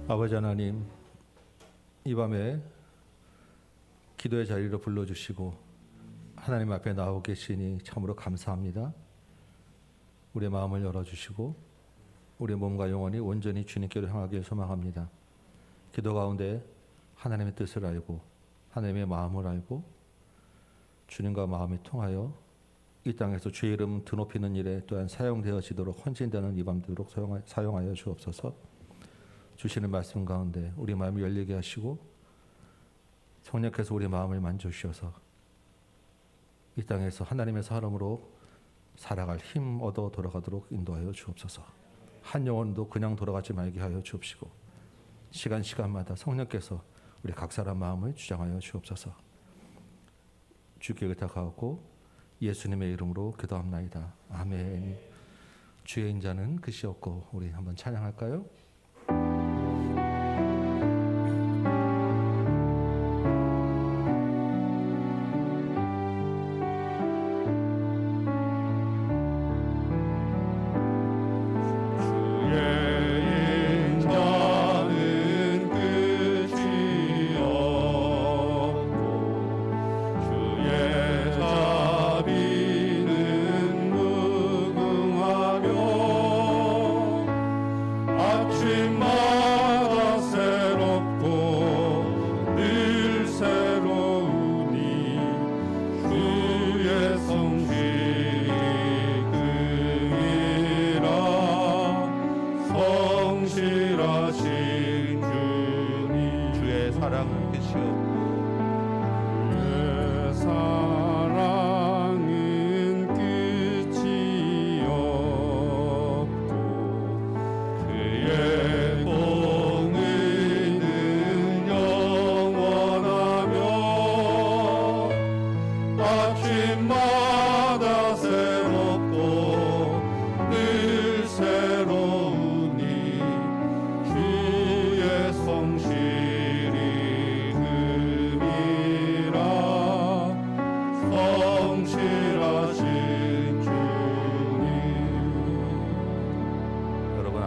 아버지 하나님, 이 밤에 기도의 자리로 불러주시고 하나님 앞에 나오고 계시니 참으로 감사합니다. 우리의 마음을 열어주시고 우리의 몸과 영혼이 온전히 주님께로 향하길 소망합니다. 기도 가운데 하나님의 뜻을 알고 하나님의 마음을 알고 주님과 마음이 통하여 이 땅에서 주의 이름 드높이는 일에 또한 사용되어지도록 헌신되는 이 밤 되도록 사용하여 주옵소서. 주시는 말씀 가운데 우리 마음을 열리게 하시고 성령께서 우리 마음을 만져주셔서 이 땅에서 하나님의 사람으로 살아갈 힘 얻어 돌아가도록 인도하여 주옵소서. 한 영혼도 그냥 돌아가지 말게 하여 주옵시고 시간마다 성령께서 우리 각 사람 마음을 주장하여 주옵소서. 주께 의탁하고 예수님의 이름으로 기도합나이다. 아멘. 주의 인자는 끝이었고 우리 한번 찬양할까요?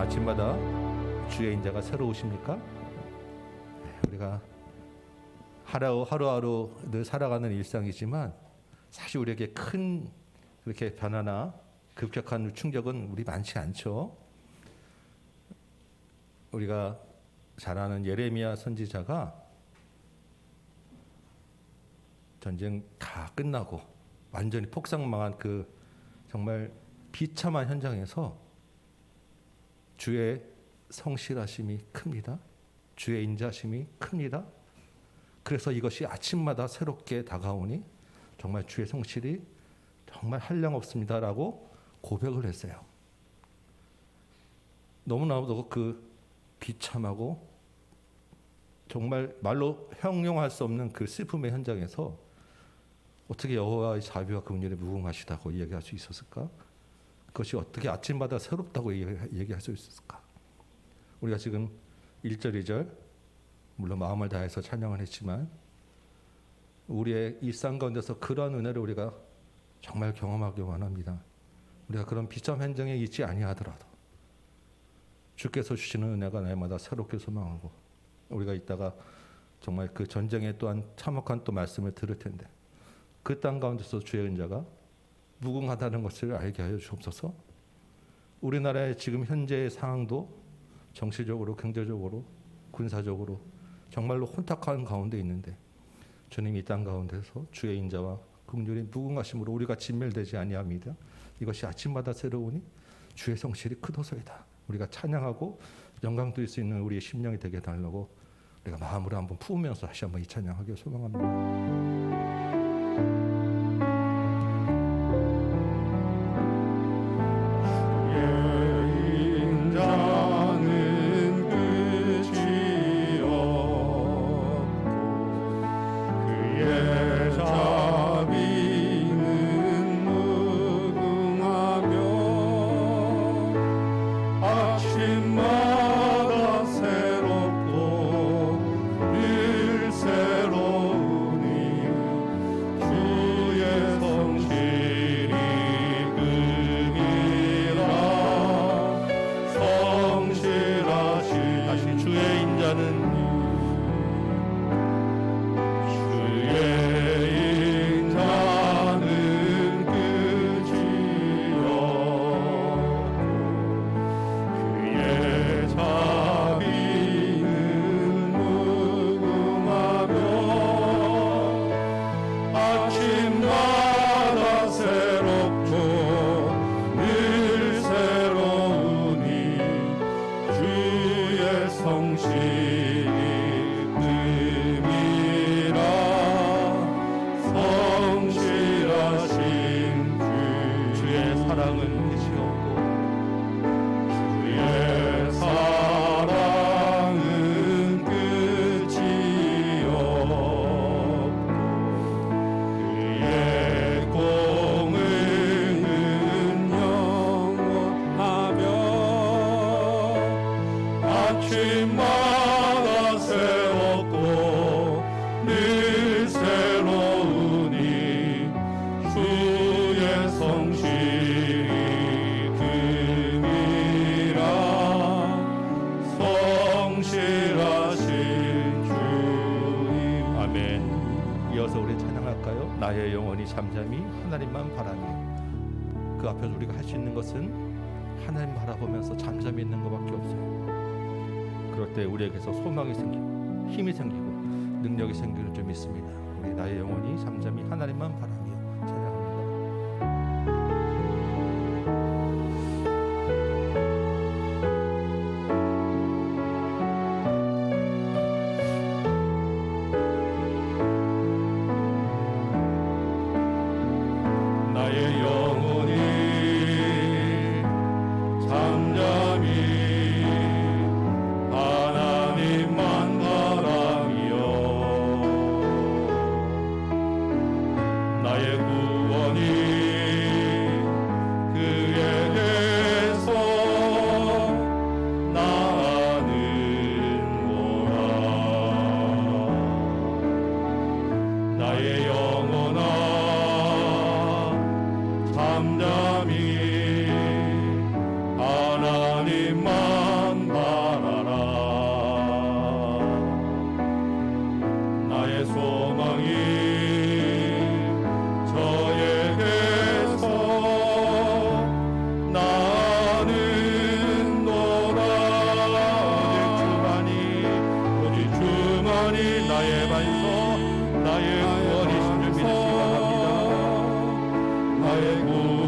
아침마다 주의 인자가 새로우십니까? 우리가 하루하루 늘 살아가는 일상이지만 사실 우리에게 큰 그렇게 변화나 급격한 충격은 우리 많지 않죠. 우리가 잘 아는 예레미야 선지자가 전쟁 다 끝나고 완전히 폭삭망한 그 정말 비참한 현장에서 주의 성실하심이 큽니다. 주의 인자심이 큽니다. 그래서 이것이 아침마다 새롭게 다가오니 정말 주의 성실이 정말 한량없습니다라고 고백을 했어요. 너무나도 그 비참하고 정말 말로 형용할 수 없는 그 슬픔의 현장에서 어떻게 여호와의 자비와 긍휼에 무궁하시다고 이야기할 수 있었을까? 그것이 어떻게 아침마다 새롭다고 얘기할 수 있을까? 우리가 지금 1절 2절 물론 마음을 다해서 찬양을 했지만 우리의 일상 가운데서 그러한 은혜를 우리가 정말 경험하기 원합니다. 우리가 그런 비참 현장에 있지 아니하더라도 주께서 주시는 은혜가 날마다 새롭게 소망하고 우리가 있다가 정말 그 전쟁에 또한 참혹한 또 말씀을 들을 텐데 그 땅 가운데서 주의 은자가 무궁하다는 것을 알게 하여 주옵소서. 우리나라의 지금 현재의 상황도 정치적으로, 경제적으로, 군사적으로 정말로 혼탁한 가운데 있는데 주님 이 땅 가운데서 주의 인자와 긍휼이 무궁하심으로 우리가 진멸되지 아니합니다. 이것이 아침마다 새로우니 주의 성실이 크도소이다. 우리가 찬양하고 영광 드릴 수 있는 우리의 심령이 되게 달라고 우리가 마음으로 한번 품으면서 다시 한번 이 찬양하기 소망합니다. 늘 새로우니 주의 날마다 세웠고 늘 새로우니 주의 성실이 금이라 성실하신 주님. 아멘. 이어서 우리 찬양할까요? 나의 영혼이 잠잠히 하나님만 바라며. 그 앞에서 우리가 할 수 있는 것은 하나님 바라보면서 잠잠히 있는 것밖에 없어요. 그럴 때 우리에게서 소망이 생기고 힘이 생기고 능력이 생기는 줄 믿습니다. 우리 나의 영혼이 잠잠히 하나님만 바라며 찬양합니다. 나의 영혼이 잠잠히 하나님만 바라며 나의 구원이 그에게서 나는구나. 나의 영혼아 잠잠히 하나님만 바라라. 나의 소망이 저에게서 나는도다. 오직 주만이 나의 반석 나의 구원이신 줄 믿으시기 바랍니다. 나의 구원이시니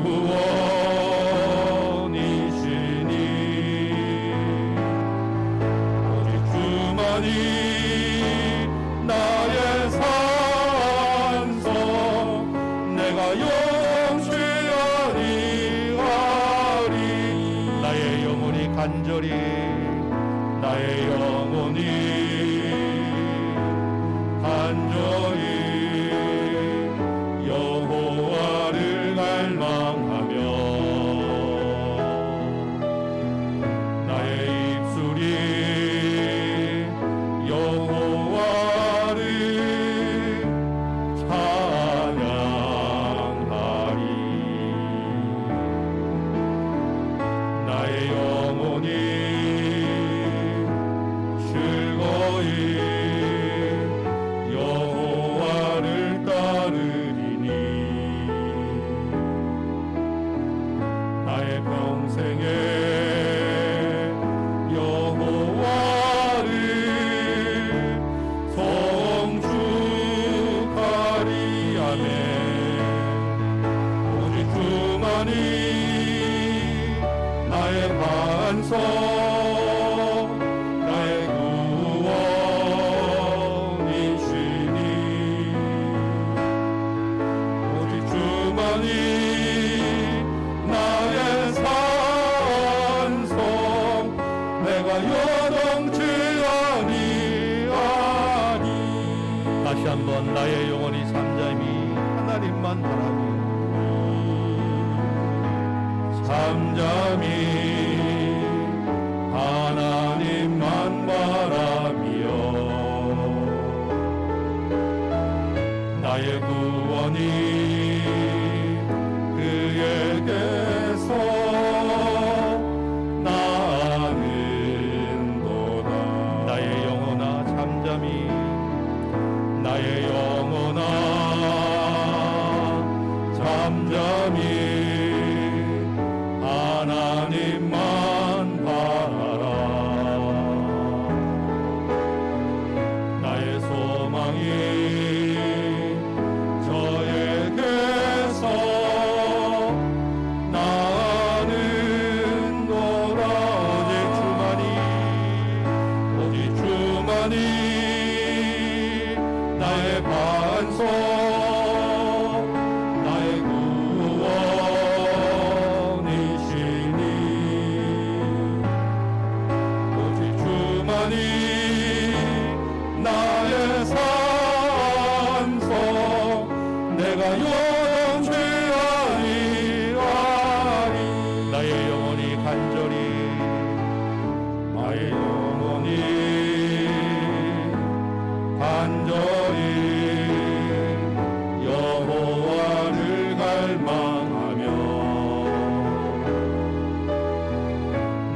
오직 주만이 나의 산성 내가 영시하리. 나의 영혼이 간절히 나의 영혼이 간절히 여호와를 갈망하며 나의 입술이 여호와를 찬양하리. 나의 영혼이 즐거이 여호와를 따르리니 나의 평생에 여호와를 송축하리. 아멘. 오직 주만이 나의 반석 나의 구원이시니 오직 주만이 나의 산성 내가 여동치 아니하니. 다시 한번 나의 영혼이 잠잠히 하나님만 바라며 잠잠히 하나님만 바라며 나의 구원이 그에게서 나는도다. 나의 영혼아 잠잠히 나의 영혼아 잠잠히 하나님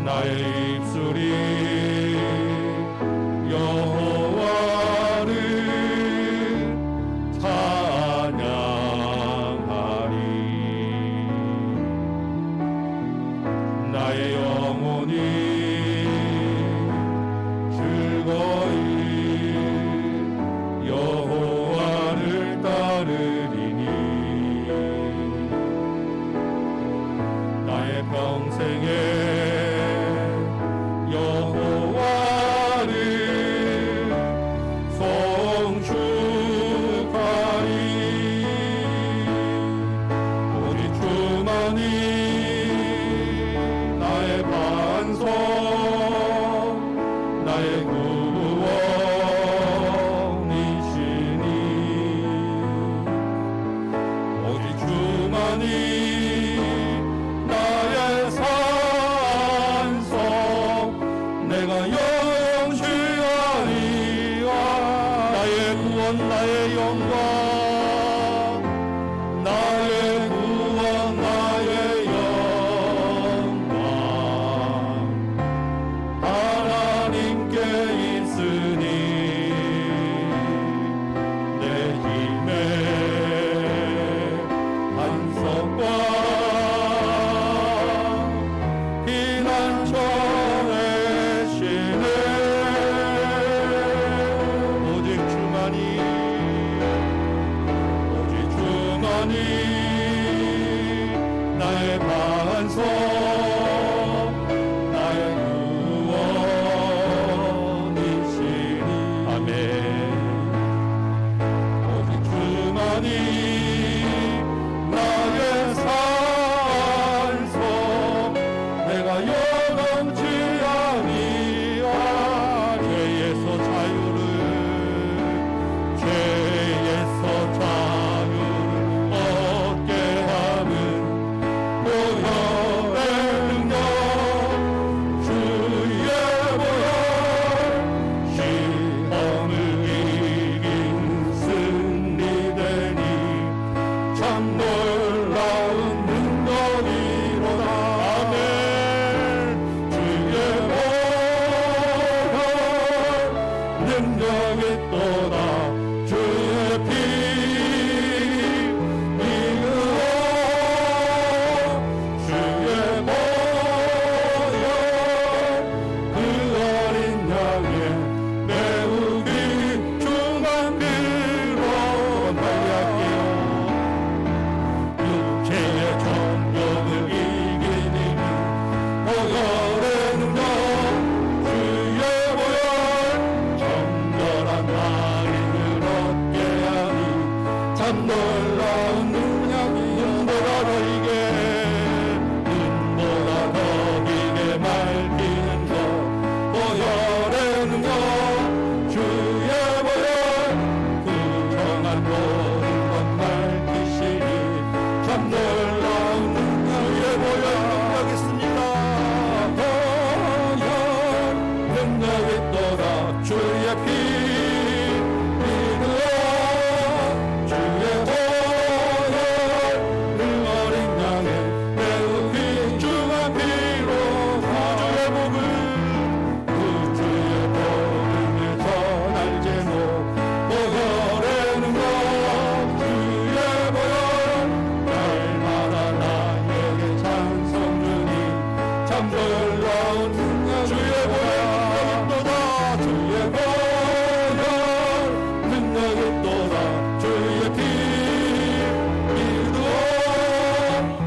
나의 입술이 여호와를 찬양하리. 나의 영혼이 즐거이 여호와를 따르리니 나의 평생에 여호와를 송축하리. 오직 주만이 나의 반석 나의 구원이시니 오직 주만이 나의 산성 내가 영시하리라. 나의 구원 나의 영광 나의 구원 나의 영광 하나님께 있으니 내 힘의 반석과 피난처의 시내 오직 주만이 나의 반석 나의 구원이시니 아멘. 오직 주만이 나의 산성 내가 영원치 아니하. 죄에서 자유를 얻게 하는 보혈의 능력 주의 보혈 시험을 이긴 승리되니 참 놀라운 능력이로다. 아멘. 주의 보혈 능력이 또다. 주의 피 이으로 주의 보혈 그 어린 양의 매우 귀중한 피로 말할게요. 육체의 정욕을 이기니 보혈의 능력 주의 보혈 정결한 마음을 얻게 하니 참 놀라운 능력이 눈보다 더 이게 맑히는 것 보혈의 능력 주의 보혈 그 정한 모든 것 밝히시니 참 놀라운 능력 주의 보혈 능력 있습니다. 보혈 능력이 또다. 주의 피 믿으라. 주의 보혈 그 어린 양의 매우 귀중한 피로 주의 복을 전할 제목 보혈의 능력 주의 보혈 날마다 나에게 찬송 주니 참 놀라운 능력 주의 보혈 또다. 주의 보혈 능력이 또다. 주의 피 믿으라.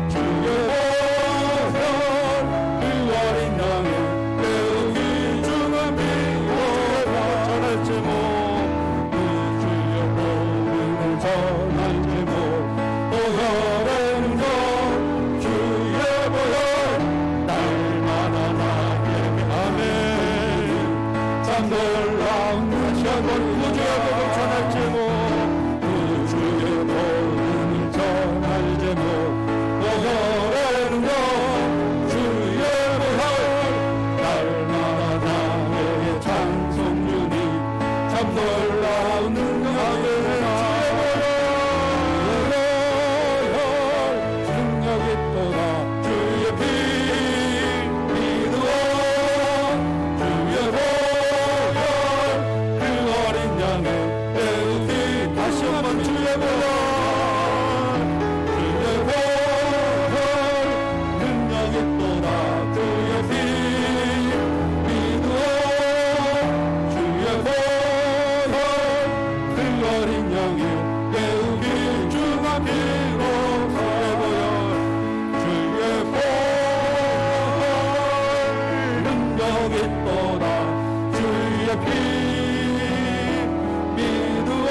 주의 보혈 그 어린 양의 매우 귀중한 피로 전할 제목 주의 복음을 전할 제목 보혈의 능력 주의 보혈 날마다 나에게 오겠도다 주의 피 믿으오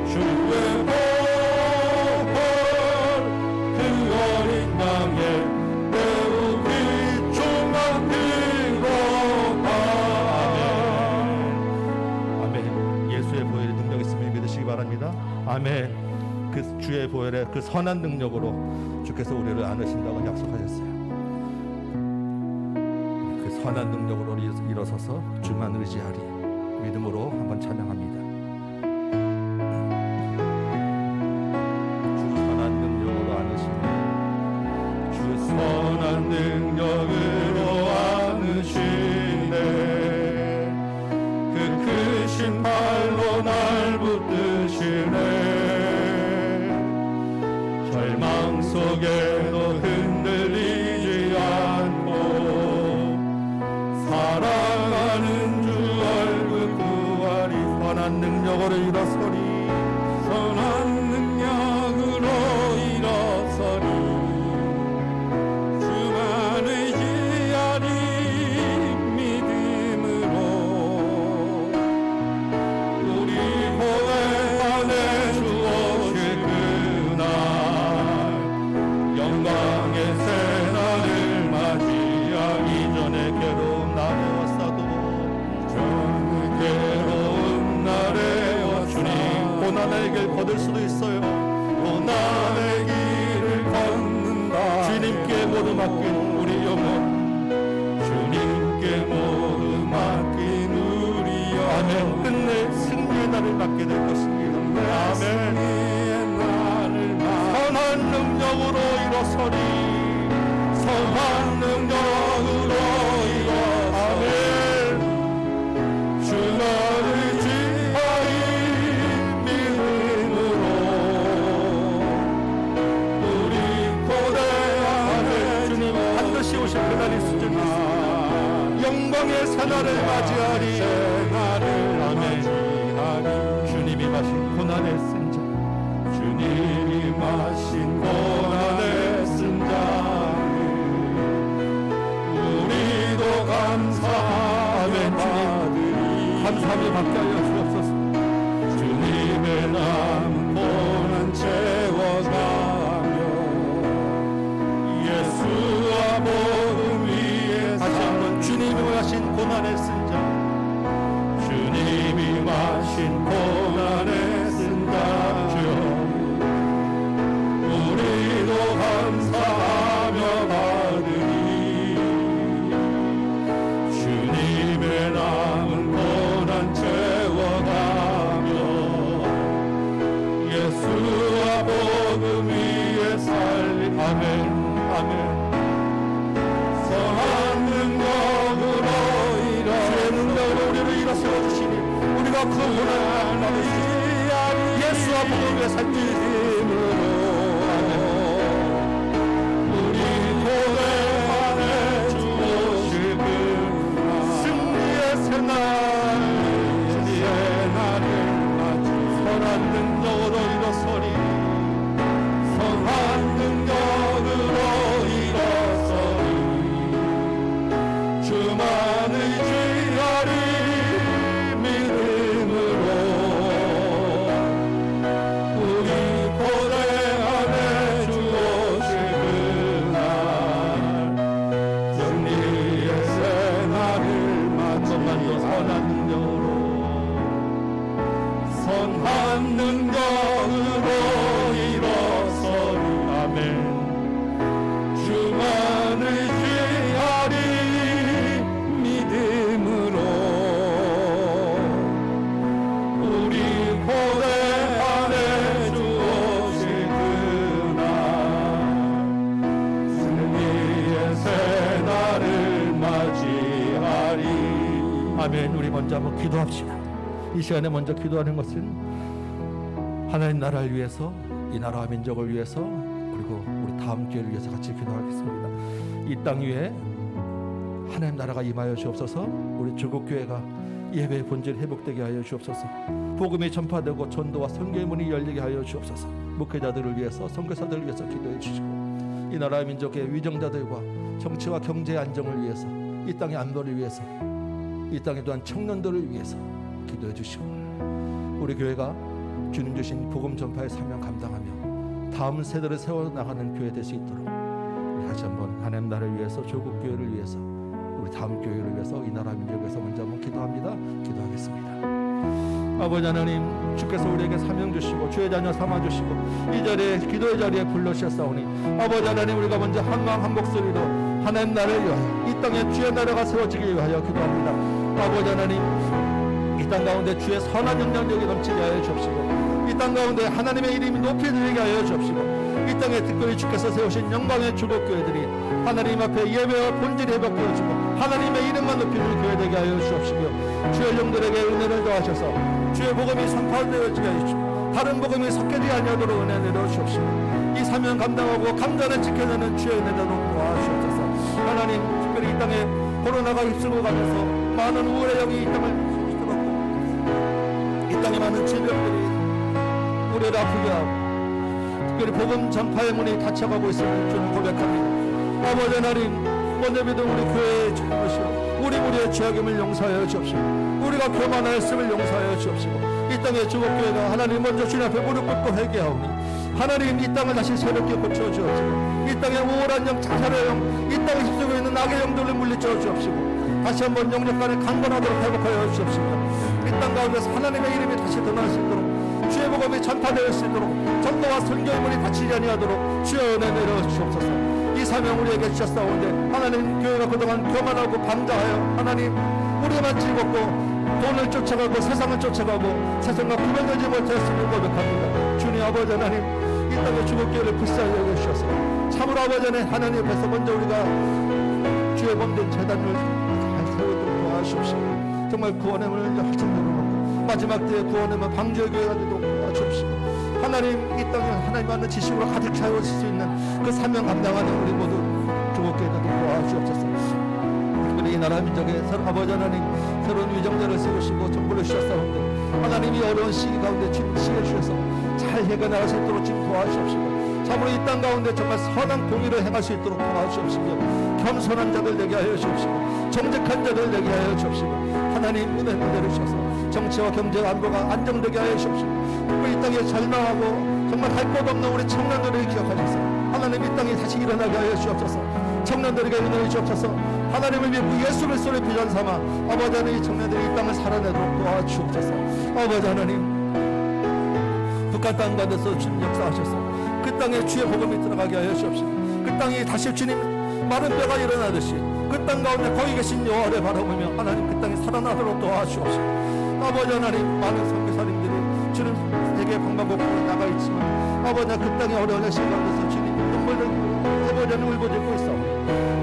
주의 보혈 그 어린 양의 배우기 조만 들어가 아멘. 예수의 보혈의 능력 있음을 믿으시기 바랍니다. 아멘. 그 주의 보혈의 그 선한 능력으로 주께서 우리를 안으신다고 약속하셨어요. 그 선한 능력으로 일어서서 주만 의지하리 믿음으로 한번 찬양합니다. 주 선한 능력으로 안으시네. 주 선한 능력으로 안으시네 그 크신 팔로 날 붙드시네 절망 속에도 흔들리지 않고 사랑하는 주 얼굴 구하리 선한 능력으로 일어서리 선한 능력으로 일어서리 주만 의지하리 믿음으로 우리 고백 안에 주 오실 그날 영광의 새날을 맞이하 이전의 괴로움 나를 왔어도 이전의 괴로운 날에 주님 고난의 길 걷을 수도 있어요. 고난의 길을 걷는다 주님께 모두 맡긴 우리 영혼 주님께 모두 맡긴 우리 아멘. 영혼 끝내 승리의 날을 맞게 될 것입니다. 아멘. 승리의 날을 선한 능력으로 일어서리 선한 능력으로 일어서리 주만 의지하리 믿음으로 우리 고대 안에 주님 반드시 오실 그날이 수준입니다. 영광의 새날을 맞이하리 아멘. 주님이 마신 고난의 쓴자 주님이 마신 고난의 쓴자를 우리도 감사하며 받으리 감사함이 받게 하여 주옵소서. 주님의 남은 고난 채워가며 예수와 복음 위에 다시 한번 주님이 마신 고난의 쓴자 주님이 마신 고난의 쓴자 우리도 감사하며 받으리 주님의 남은 고난 채워가며 예수와 복음 위에 살리 아멘 아멘 선한 능력으로 주의 능력으로 우리를 일어세워 주시니 우리가 그 고난을 나누시니 예수와 복음의 산지임으로 우리 고대 안에 주 오실 그날 승리의 새날 주의 날을 맞이 선한 능력으로 일어서리 선한 능력으로 일어서리 주만 의지하리 믿음으로 우리 고대 안에 주 오실 그날 승리의 새날을 맞이하리 선한 능력으로 선한 능력으로 일어서리 아멘 주만 의지하리 믿음으로 우리 고대 안에 주 오실 그날 승리의 새날을 맞이하리 아멘. 우리 먼저 한번 기도합시다. 이 시간에 먼저 기도하는 것은 하나님 나라를 위해서 이 나라와 민족을 위해서 그리고 우리 다음 기회를 위해서 같이 기도하겠습니다. 이 땅 위에 하나님 나라가 임하여 주옵소서. 우리 조국교회가 예배의 본질 회복되게 하여 주옵소서. 복음이 전파되고 전도와 선교의 문이 열리게 하여 주옵소서. 목회자들을 위해서 선교사들을 위해서 기도해 주시고 이 나라의 민족의 위정자들과 정치와 경제의 안정을 위해서 이 땅의 안보를 위해서, 이 땅에 또한 청년들을 위해서 기도해 주시고, 우리 교회가 주님 주신 복음 전파의 사명 감당하며 다음 세대를 세워나가는 교회 될 수 있도록 우리 다시 한번 하나님 나라를 위해서, 조국 교회를 위해서, 우리 다음 교회를 위해서, 이 나라 민족을 위해서 먼저 한번 기도합니다. 기도하겠습니다. 아버지 하나님, 주께서 우리에게 사명 주시고 주의 자녀 삼아 주시고 이 자리에, 기도의 자리에 불러주셨사오니 아버지 하나님, 우리가 먼저 한 마음 한 목소리로 하나님 나라를 위하여, 이 땅에 주의 나라가 세워지기 위하여 기도합니다. 아버지 하나님, 이 땅 가운데 주의 선한 영향력이 넘치게 하여 주옵시고, 이 땅 가운데 하나님의 이름이 높여지게 하여 주옵시고, 이 땅에 특별히 주께서 세우신 영광의 주복교회들이 하나님 앞에 예배와 본질이 회복되어지고 하나님의 이름만 높이는 교회 되게 하여 주옵시며, 주의 종들에게 은혜를 더하셔서 주의 복음이 선포되어지게 하시고 다른 복음이 섞여지지 아니하도록 은혜 내려 주옵시고, 이 사명 감당하고 감전을 지켜내는 주의 은혜로 도와주옵소서. 하나님, 특별히 이 땅에 코로나가 휩쓸고 가면서 많은 우울의 영이 이 땅을 휩쓸었고, 이 땅에 많은 질병들이 우리를 아프게 하고 특별히 복음 전파의 문이 닫혀가고 있음을 주는 고백합니다. 아버지 하나님, 먼저 믿은 우리 교회의 것이요 우리 우리의 죄악임을 용서하여 주옵시고, 우리가 교만하였음을 용서하여 주옵시고, 이 땅의 주복교회가 하나님 먼저 주님 앞에 무릎 꿇고 회개하오니 하나님, 이 땅을 다시 새롭게 고쳐 주옵시고, 이 땅의 우월한 영, 자살의 영, 이 땅에 휩쓸고 있는 악의 영들을 물리쳐 주옵시고, 다시 한번 영력간에 강건하도록 회복하여 주옵시고, 이 땅 가운데서 하나님의 이름이 다시 드러날 수 있도록, 주의 복음이 전파될 수 있도록, 전도와 선교의 문이 닫히지 아니하도록 주여 은혜 내려 주옵소서. 이 사명 우리에게 주셨사오는데 하나님, 교회가 그동안 교만하고 방자하여 하나님 우리만 즐겁고 돈을 쫓아가고 세상을 쫓아가고 세상과 구별되지 못했음을 고백합니다. 주님 아버지 하나님, 이 땅의 주복교회를 불쌍히 여겨주셔서 참으로 아버지 하나님 앞에서 먼저 우리가 주의 몸된 재단을 잘 세우도록 도와주십시오. 정말 구원의 문을 활짝 마지막 때에 구원의 문, 방주의 교회가 되도록 도와주옵시고, 하나님, 이 땅에 하나님 하는 지식으로 가득 채워질 수 있는 그 사명 감당하는 우리 모두 주목교회가 되도록 도와주옵소서. 특별히 이 나라 민족의 아버지 하나님, 새로운 위정자를 세우시고 정부를 주셨사오는데 하나님이 어려운 시기 가운데 주님 시해 주셔서 잘 해결할 수 있도록 주님 도와주옵시고, 참으로 이 땅 가운데 정말 선한 공의를 행할 수 있도록 도와주옵시며, 겸손한 자들 되게 하여 주옵시고, 정직한 자들 되게 하여 주옵시고, 하나님 은혜 내려주셔서 정치와 경제 안보가 안정되게 하여 주옵시고, 이 땅에 절망하고 정말 갈 곳 없는 우리 청년들을 기억하셔서 하나님, 이 땅에 다시 일어나게 하여 주옵소서. 청년들에게 은혜를 주옵소서. 하나님을 믿고 예수 그리스도를 비전 삼아 아버지 하나님, 이 청년들이 이 땅을 살아내도록 도와주옵소서. 아버지 하나님, 북한 땅 가운데서 주님 역사하셔서 그 땅에 주의 복음이 들어가게 하여 주옵시고, 그 땅이 다시 주님 마른 뼈가 일어나듯이 그 땅 가운데 거기 계신 여호와를 바라보며 하나님, 그 땅이 살아나도록 도와주옵시고, 아버지 하나님, 많은 선교사님들이 주님 세계 방방곡곡으로 나가 있지만 아버지 그 땅의 어려운 시간 가운데서 주님 눈물을 아버지 하나님 울부짖고 있사오니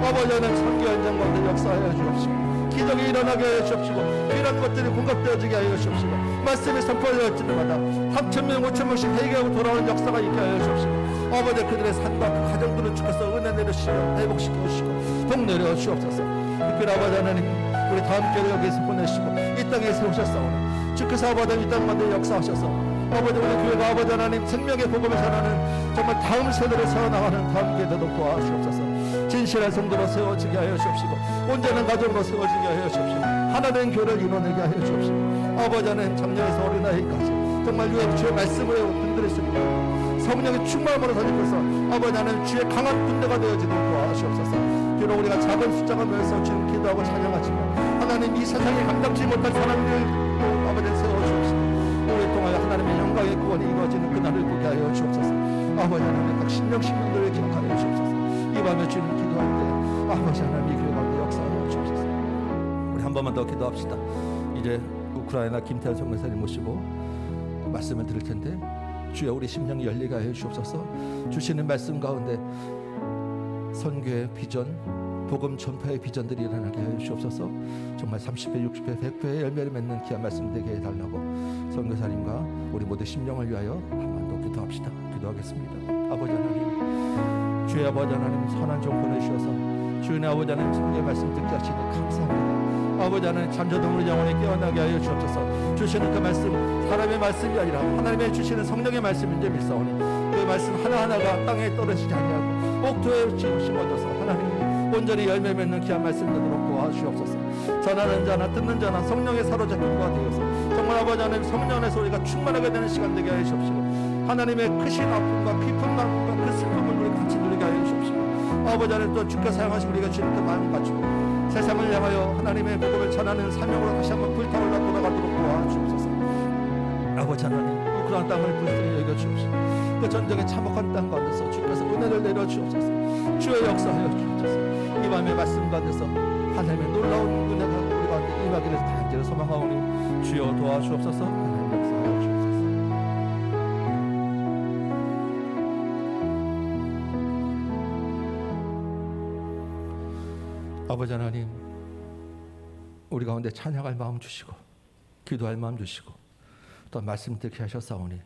아버지 하나님, 선교 현장 가운데 역사하여 주옵시고, 기적이 일어나게 하여 주옵시고, 필요한 것들이 공급되어지게 하여 주옵시고, 말씀이 선포되어질 때마다 3,000명 5,000명씩 회개하고 돌아오는 역사가 있게 하여 주옵시고, 아버지 그들의 삶과 그 가정들을 주께서 은혜 내려주시고 회복시켜 주시고 복 내려 주옵소서. 특별히 아버지 하나님, 우리 다음 교회 여기서 보내시고 이 땅에 세우셨사오니 주께서 아버지 이 땅 만들 역사하셔서 아버지, 우리 교회가 아버지 하나님 생명의 복음을 전하는 정말 다음 세대를 세워나가는 다음 교회 되도록 도와주옵소서. 진실한 성도로 세워지게 하여 주옵시고, 온전한 가정으로 세워지게 하여 주옵시고, 하나된 교회를 이뤄내게 하여 주옵시고, 아버지 하나님, 작년에서 어린아이까지 정말 주의 말씀으로 흔들으시고 성령의 충만함으로 다니면서 아버지 하나님, 주의 강한 군대가 되어지도록 도와주옵소서. 비록 우리가 작은 숫자가 모여서 주님 기도하고 찬양하지만 하나님, 이 세상에 감당치 못할 사람들 아버지 세워주옵시고, 우리 통하여 하나님의 영광의 구원이 이루어지는 그날을 보게 하여 주옵소서. 아버지 하나님, 각 신령들을 기억하여 주옵소서. 이 밤에 주님 기도할 때 아버지 하나님, 이 교회 가운데 역사하여 주옵소서. 우리 한 번만 더 기도합시다. 이제 우크라이나 김태현 선교사님 모시고 말씀을 드릴 텐데 주여, 우리 심령이 열리게 하여 주옵소서. 주시는 말씀 가운데 선교의 비전, 복음 전파의 비전들이 일어나게 하여 주옵소서. 정말 30배, 60배, 100배의 열매를 맺는 귀한 말씀 되게 해달라고 선교사님과 우리 모두 심령을 위하여 한 번 더 기도합시다. 기도하겠습니다. 아버지 하나님, 주의 아버지 하나님, 선한 종 보내주셔서 주의 아버지 하나님 성경의 말씀 듣게 하시니 감사합니다. 아버지 하나님, 잠자던 우리 영혼에 깨어나게 하여 주옵소서. 주시는 그 말씀 사람의 말씀이 아니라 하나님의 주시는 성령의 말씀인 줄 믿사오니 그 말씀 하나하나가 땅에 떨어지지 아니하고 옥토에 심어져서 하나님 온전히 열매 맺는 귀한 말씀 되도록 도와주옵소서. 전하는 자나 듣는 자나 성령에 사로잡힌 바 되어서 정말 아버지 하나님 성령 안에서 우리가 충만하게 되는 시간 되게 하여 주옵시고, 하나님의 크신 아픔과 깊은 마음과 그 슬픔을 우리 같이 누리게 하여 주옵시고, 아버지 하나님 또 주께 사용하시고 우리가 주님 그 마음 갖추고 세상을 향하여 하나님의 복음을 전하는 사명으로 다시 한번 불타올라 돌아가도록 도와주옵소서. 아버지 하나님, 우크라이나 땅을 불쌍히 여겨주옵시고 그 전쟁의 참혹한 땅 가운데서 주께서 은혜를 내려주옵소서. 주의 역사하여 주옵소서. 이 밤의 말씀 가운데서 하나님의 놀라운 은혜가 우리 가운데 임하기를 간절히 소망하오니 주여 도와주옵소서. 하나님 역사하여 주옵소서. 아버지 하나님, 우리 가운데 찬양할 마음 주시고 기도할 마음 주시고 또 말씀 듣게 하셨사오니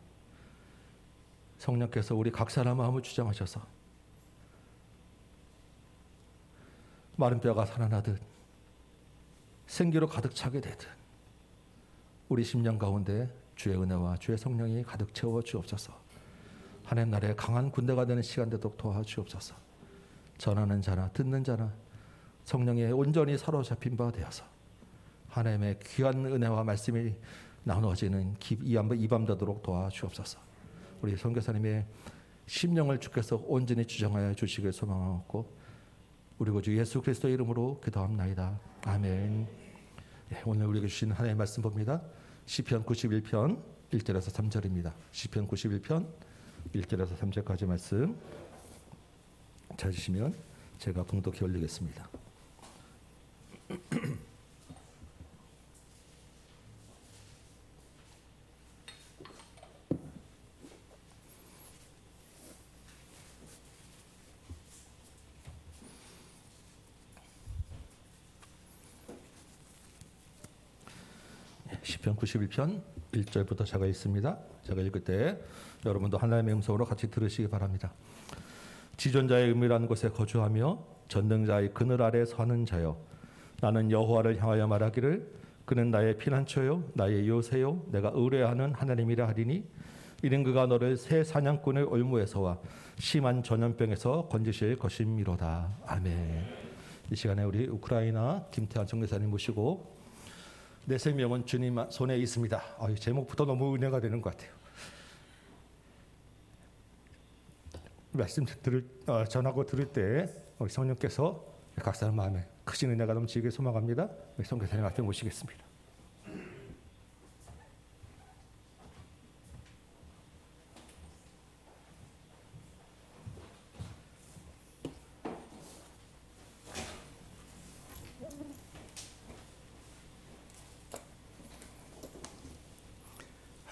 성령께서 우리 각 사람 마음을 주장하셔서 마른 뼈가 살아나듯 생기로 가득 차게 되듯 우리 심령 가운데 주의 은혜와 주의 성령이 가득 채워 주옵소서. 하나님 나라의 강한 군대가 되는 시간 되도록 도와주옵소서. 전하는 자나 듣는 자나 성령에 온전히 사로잡힌 바 되어서 하나님의 귀한 은혜와 말씀이 나누어지는 이 밤 되도록 도와주옵소서. 우리 선교사님의 심령을 주께서 온전히 주장하여 주시길 소망하고 우리 구주 예수 그리스도의 이름으로 기도합나이다. 아멘. 예, 오늘 우리에게 주신 하나님의 말씀 봅니다. 시편 91편 1절에서 3절입니다. 시편 91편 1절에서 3절까지 말씀 찾으시면 제가 봉독해 올리겠습니다. 시편 91편 1절부터 제가 읽습니다. 제가 읽을 때 여러분도 하나님의 음성으로 같이 들으시기 바랍니다. 지존자의 은밀한 곳에 거주하며 전능자의 그늘 아래 서는 자여, 나는 여호와를 향하여 말하기를 그는 나의 피난처요 나의 요새요 내가 의뢰하는 하나님이라 하리니 이는 그가 너를 새 사냥꾼의 올무에서와 심한 전염병에서 건지실 것임이로다. 아멘. 이 시간에 우리 우크라이나 김태환 선교사님 모시고 내 생명은 주님 손에 있습니다. 제목부터 너무 은혜가 되는 것 같아요. 말씀 전하고 들을 때 우리 성령께서 각 사람 마음에 크신 은혜가 넘치길 소망합니다. 우리 선교사님 앞에 모시겠습니다.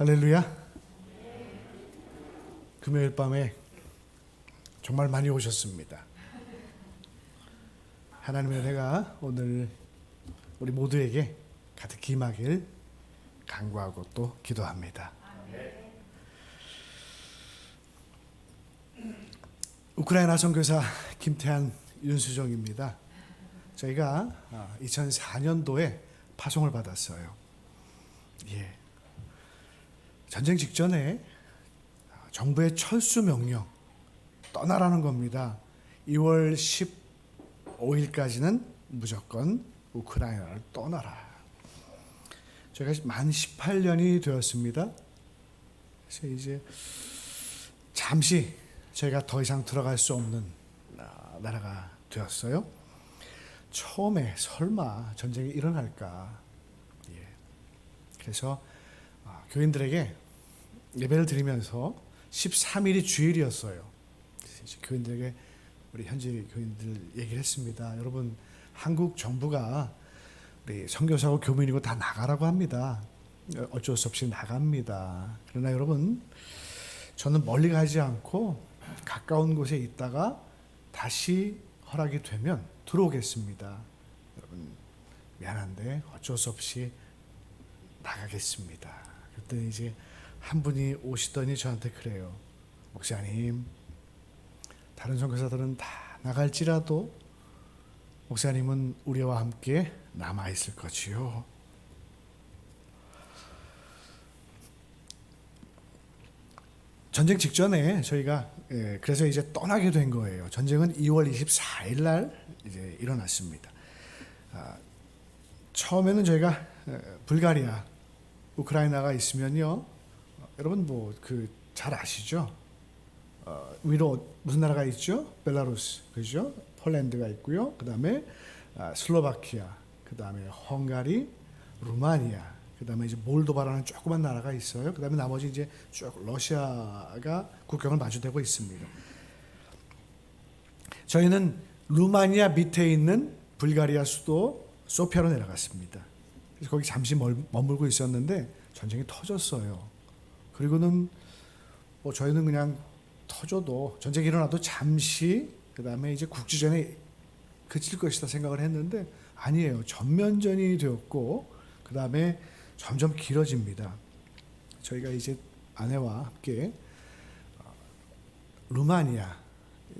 할렐루야. 금요일 밤에 정말 많이 오셨습니다. 하나님의 은혜가 오늘 우리 모두에게 가득히 임하길 간구하고 또 기도합니다. 우크라이나 선교사 김태한 윤수정입니다. 저희가 2004년도에 파송을 받았어요. 예. 전쟁 직전에 정부의 철수 명령 떠나라는 겁니다. 2월 15일까지는 무조건 우크라이나를 떠나라. 저희가 만 18년이 되었습니다. 그래서 이제 잠시 저희가 더 이상 들어갈 수 없는 나라가 되었어요. 처음에 설마 전쟁이 일어날까. 예. 그래서 교인들에게 예배를 드리면서 13일이 주일이었어요. 그래서 교인들에게 우리 현지 교인들 얘기를 했습니다. 여러분, 한국 정부가 우리 선교사고 교민이고 다 나가라고 합니다. 어쩔 수 없이 나갑니다. 그러나 여러분, 저는 멀리 가지 않고 가까운 곳에 있다가 다시 허락이 되면 들어오겠습니다. 여러분, 미안한데 어쩔 수 없이 나가겠습니다. 그때 이제 한 분이 오시더니 저한테 그래요. 목사님, 다른 선교사들은 다 나갈지라도 목사님은 우리와 함께 남아 있을 거지요. 전쟁 직전에 저희가 그래서 이제 떠나게 된 거예요. 전쟁은 2월 24일 날 이제 일어났습니다. 처음에는 저희가 불가리아, 우크라이나가 있으면요. 여러분 뭐 그 잘 아시죠? 위로 무슨 나라가 있죠? 벨라루스, 그죠? 폴란드가 있고요. 그다음에 슬로바키아, 그다음에 헝가리, 루마니아, 그다음에 이제 몰도바라는 조그만 나라가 있어요. 그다음에 나머지 이제 쭉 러시아가 국경을 마주대고 있습니다. 저희는 루마니아 밑에 있는 불가리아 수도 소피아로 내려갔습니다. 그래서 거기 잠시 머물고 있었는데 전쟁이 터졌어요. 그리고는 뭐 저희는 그냥 터져도 전쟁이 일어나도 잠시 그다음에 이제 국지전에 그칠 것이다 생각을 했는데 아니에요. 전면전이 되었고 그다음에 점점 길어집니다. 저희가 이제 아내와 함께 루마니아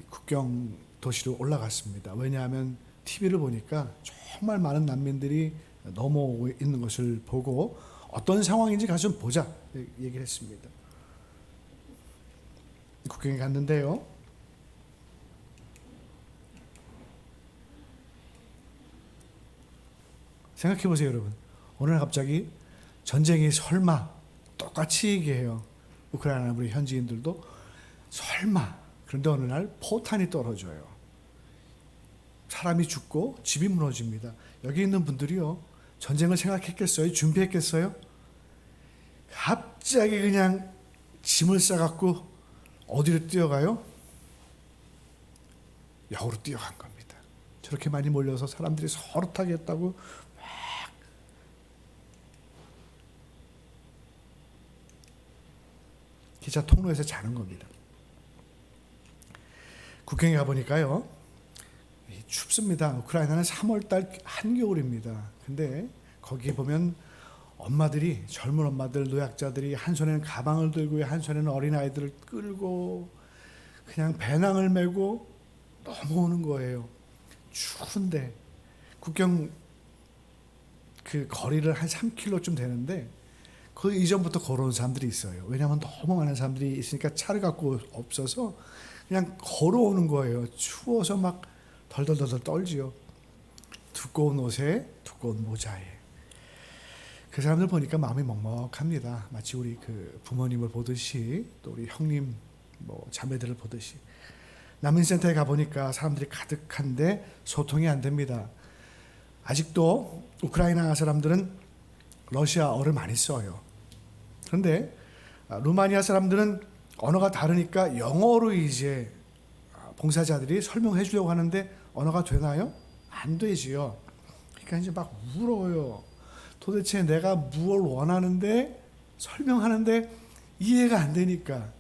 국경 도시로 올라갔습니다. 왜냐하면 TV를 보니까 정말 많은 난민들이 넘어오고 있는 것을 보고 어떤 상황인지 가서 좀 보자 얘기를 했습니다. 국경에 갔는데요. 생각해 보세요, 여러분. 오늘 갑자기 전쟁이 설마 똑같이 얘기해요. 우크라이나 우리 현지인들도 설마. 그런데 어느 날 포탄이 떨어져요. 사람이 죽고 집이 무너집니다. 여기 있는 분들이요. 전쟁을 생각했겠어요? 준비했겠어요? 갑자기 그냥 짐을 싸갖고 어디로 뛰어가요? 역으로 뛰어간 겁니다. 저렇게 많이 몰려서 사람들이 서로 타겠다고 막 기차 통로에서 자는 겁니다. 국경에 가보니까요. 춥습니다. 우크라이나는 3월달 한겨울입니다. 근데 거기에 보면 엄마들이 젊은 엄마들 노약자들이 한 손에는 가방을 들고 한 손에는 어린아이들을 끌고 그냥 배낭을 메고 넘어오는 거예요. 추운데 국경 그 거리를 한 3km쯤 되는데 그 이전부터 걸어온 사람들이 있어요. 왜냐하면 너무 많은 사람들이 있으니까 차를 갖고 없어서 그냥 걸어오는 거예요. 추워서 막 덜덜덜 떨지요. 두꺼운 옷에 두꺼운 모자에. 그 사람들 보니까 마음이 먹먹합니다. 마치 우리 그 부모님을 보듯이 또 우리 형님 뭐 자매들을 보듯이. 난민센터에 가보니까 사람들이 가득한데 소통이 안 됩니다. 아직도 우크라이나 사람들은 러시아어를 많이 써요. 그런데 루마니아 사람들은 언어가 다르니까 영어로 이제 봉사자들이 설명해 주려고 하는데 언어가 되나요? 안 되지요. 그러니까 이제 막 울어요. 도대체 내가 무엇을 원하는데 설명하는데 이해가 안 되니까.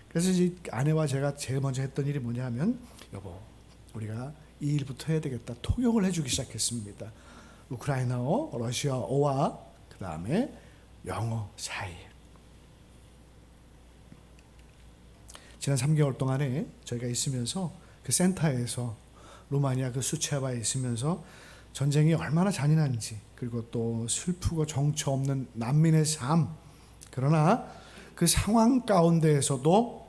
그래서 이제 아내와 제가 제일 먼저 했던 일이 뭐냐 하면 여보 우리가 이 일부터 해야 되겠다. 통역을 해주기 시작했습니다. 우크라이나어, 러시아어와 그 다음에 영어 사이. 지난 3개월 동안에 저희가 있으면서 그 센터에서 루마니아 그 수체바에 있으면서 전쟁이 얼마나 잔인한지 그리고 또 슬프고 정처 없는 난민의 삶 그러나 그 상황 가운데에서도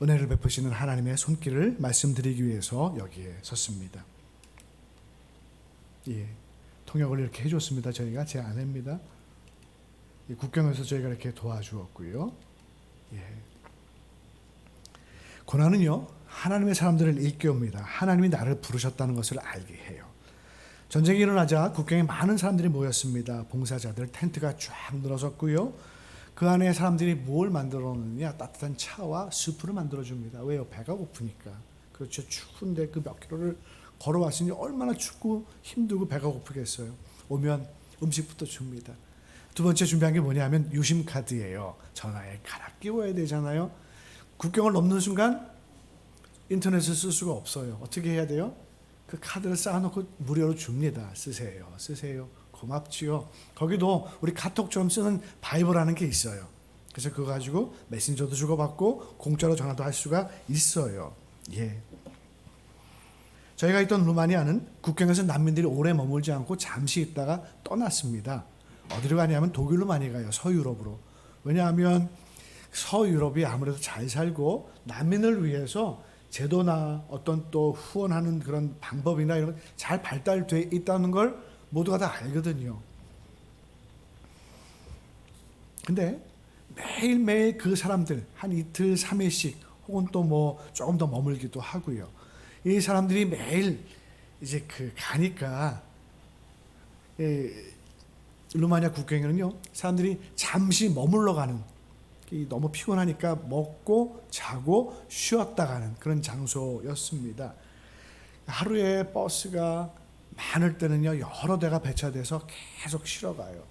은혜를 베푸시는 하나님의 손길을 말씀드리기 위해서 여기에 섰습니다. 예, 통역을 이렇게 해줬습니다. 저희가 제 아내입니다. 국경에서 저희가 이렇게 도와주었고요. 예. 고난은요 하나님의 사람들을 일깨웁니다. 하나님이 나를 부르셨다는 것을 알게 해요. 전쟁이 일어나자 국경에 많은 사람들이 모였습니다. 봉사자들 텐트가 쫙 늘어섰고요. 그 안에 사람들이 뭘 만들어 놓느냐 따뜻한 차와 수프를 만들어 줍니다. 왜요? 배가 고프니까. 그렇죠. 추운데 그 몇 킬로를 걸어왔으니 얼마나 춥고 힘들고 배가 고프겠어요. 오면 음식부터 줍니다. 두 번째 준비한 게 뭐냐면 유심 카드예요. 전화에 갈아 끼워야 되잖아요. 국경을 넘는 순간 인터넷을 쓸 수가 없어요. 어떻게 해야 돼요? 그 카드를 쌓아놓고 무료로 줍니다. 쓰세요. 쓰세요. 고맙지요. 거기도 우리 카톡처럼 쓰는 바이버라는 게 있어요. 그래서 그거 가지고 메신저도 주고받고 공짜로 전화도 할 수가 있어요. 예. 저희가 있던 루마니아는 국경에서 난민들이 오래 머물지 않고 잠시 있다가 떠났습니다. 어디로 가냐면 독일로 많이 가요. 서유럽으로. 왜냐하면 서유럽이 아무래도 잘 살고 난민을 위해서 제도나 어떤 또 후원하는 그런 방법이나 이런 잘 발달돼 있다는 걸 모두가 다 알거든요. 근데 매일매일 그 사람들 한 이틀 3일씩 혹은 또 뭐 조금 더 머물기도 하고요. 이 사람들이 매일 이제 가니까 루마니아 국경에는요, 사람들이 잠시 머물러 가는, 너무 피곤하니까 먹고 자고 쉬었다 가는 그런 장소였습니다. 하루에 버스가 많을 때는요, 여러 대가 배차돼서 계속 쉬러 가요.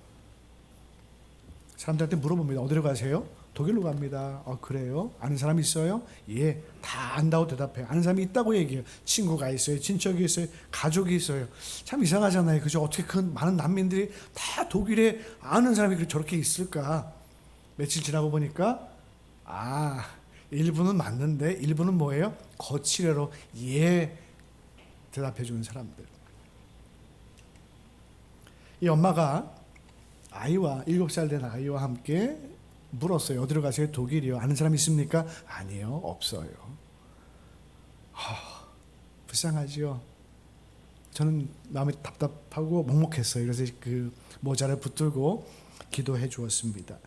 사람들한테 물어봅니다. 어디로 가세요? 독일로 갑니다. 그래요? 아는 사람 있어요? 예, 다 안다고 대답해요. 아는 사람이 있다고 얘기해요. 친구가 있어요. 친척이 있어요. 가족이 있어요. 참 이상하잖아요. 그죠? 어떻게 그 많은 난민들이 다 독일에 아는 사람이 저렇게 있을까? 며칠 지나고 보니까 일부는 맞는데 일부는 뭐예요? 거칠애로 예 대답해 주는 사람들. 이 엄마가 아이와 7살 된 아이와 함께 물었어요. 어디로 가세요? 독일이요. 아는 사람 있습니까? 아니요, 없어요. 불쌍하지요. 저는 마음이 답답하고 먹먹했어요. 그래서 그 모자를 붙들고 기도해 주었습니다.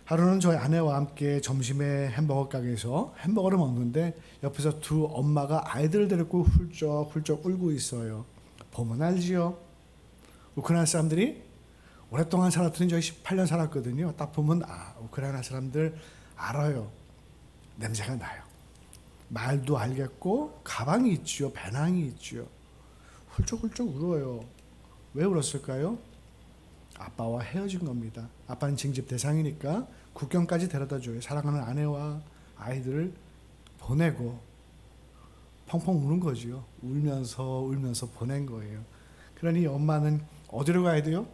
하루는 저희 아내와 함께 점심에 햄버거 가게에서 햄버거를 먹는데 옆에서 두 엄마가 아이들을 데리고 훌쩍훌쩍 울고 있어요. 보면 알지요. 우크라이나 사람들이 오랫동안 살았더니 저희 18년 살았거든요. 딱 보면 우크라이나 사람들 알아요. 냄새가 나요. 말도 알겠고 가방이 있지요. 배낭이 있지요. 훌쩍훌쩍 울어요. 왜 울었을까요? 아빠와 헤어진 겁니다. 아빠는 징집 대상이니까 국경까지 데려다줘요. 사랑하는 아내와 아이들을 보내고 펑펑 우는 거지요. 울면서 보낸 거예요. 그러니 엄마는 어디로 가야 돼요?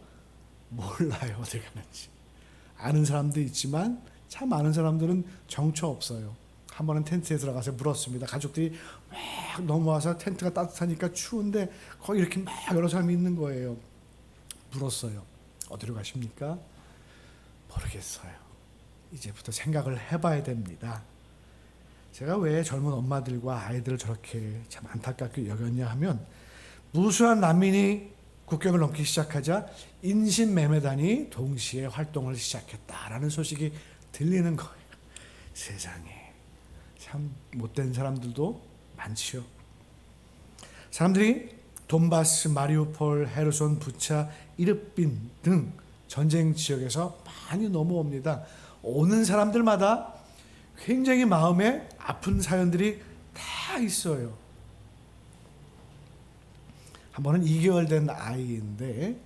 몰라요. 어디 가는지. 아는 사람도 있지만 참 아는 사람들은 정처 없어요. 한 번은 텐트에 들어가서 물었습니다. 가족들이 막 넘어와서 텐트가 따뜻하니까 추운데 거기 이렇게 막 여러 사람이 있는 거예요. 물었어요. 어디로 가십니까? 모르겠어요. 이제부터 생각을 해봐야 됩니다. 제가 왜 젊은 엄마들과 아이들을 저렇게 참 안타깝게 여겼냐 하면 무수한 난민이 국경을 넘기 시작하자 인신매매단이 동시에 활동을 시작했다라는 소식이 들리는 거예요. 세상에 참 못된 사람들도 많지요. 사람들이 돈바스, 마리우폴, 헤르손, 부차, 이르핀 등 전쟁 지역에서 많이 넘어옵니다. 오는 사람들마다 굉장히 마음에 아픈 사연들이 다 있어요. 한 번은 2개월 된 아이인데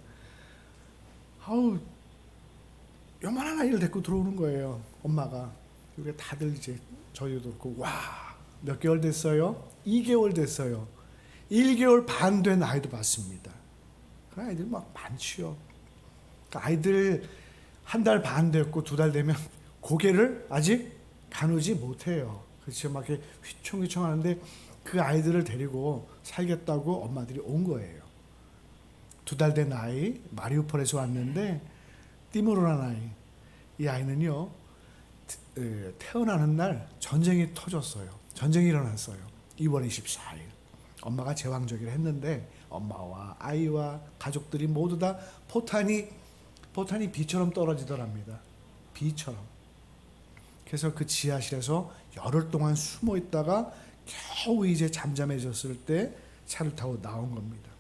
요만한 아이를 데리고 들어오는 거예요. 엄마가. 그게 다들 이제 저희도 그렇고 몇 개월 됐어요? 2개월 됐어요. 1개월 반 된 아이도 봤습니다. 그 아이들 막 많지요. 그 아이들 1달 반 됐고 2달 되면 고개를 아직 가누지 못해요. 그렇죠. 막 이렇게 휘청휘청 하는데 그 아이들을 데리고 살겠다고 엄마들이 온 거예요. 2달 된 아이, 마리우폴에서 왔는데 띠모르란 아이. 이 아이는요, 태어나는 날 전쟁이 터졌어요. 전쟁이 일어났어요. 2월 24일. 엄마가 제왕절개를 했는데 엄마와 아이와 가족들이 모두 다 포탄이 비처럼 떨어지더랍니다. 비처럼. 그래서 그 지하실에서 열흘 동안 숨어 있다가 겨우 이제 잠잠해졌을 때 차를 타고 나온 겁니다.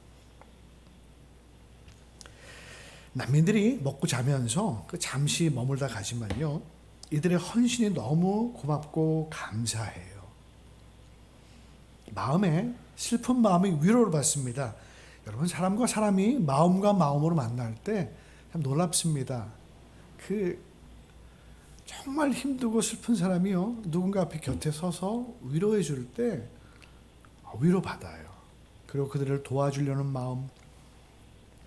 난민들이 먹고 자면서 잠시 머물다 가지만요, 이들의 헌신이 너무 고맙고 감사해요. 마음에 슬픈 마음이 위로를 받습니다. 여러분, 사람과 사람이 마음과 마음으로 만날 때 참 놀랍습니다. 정말 힘들고 슬픈 사람이요, 누군가 앞에 곁에 서서 위로해 줄 때 위로받아요. 그리고 그들을 도와주려는 마음,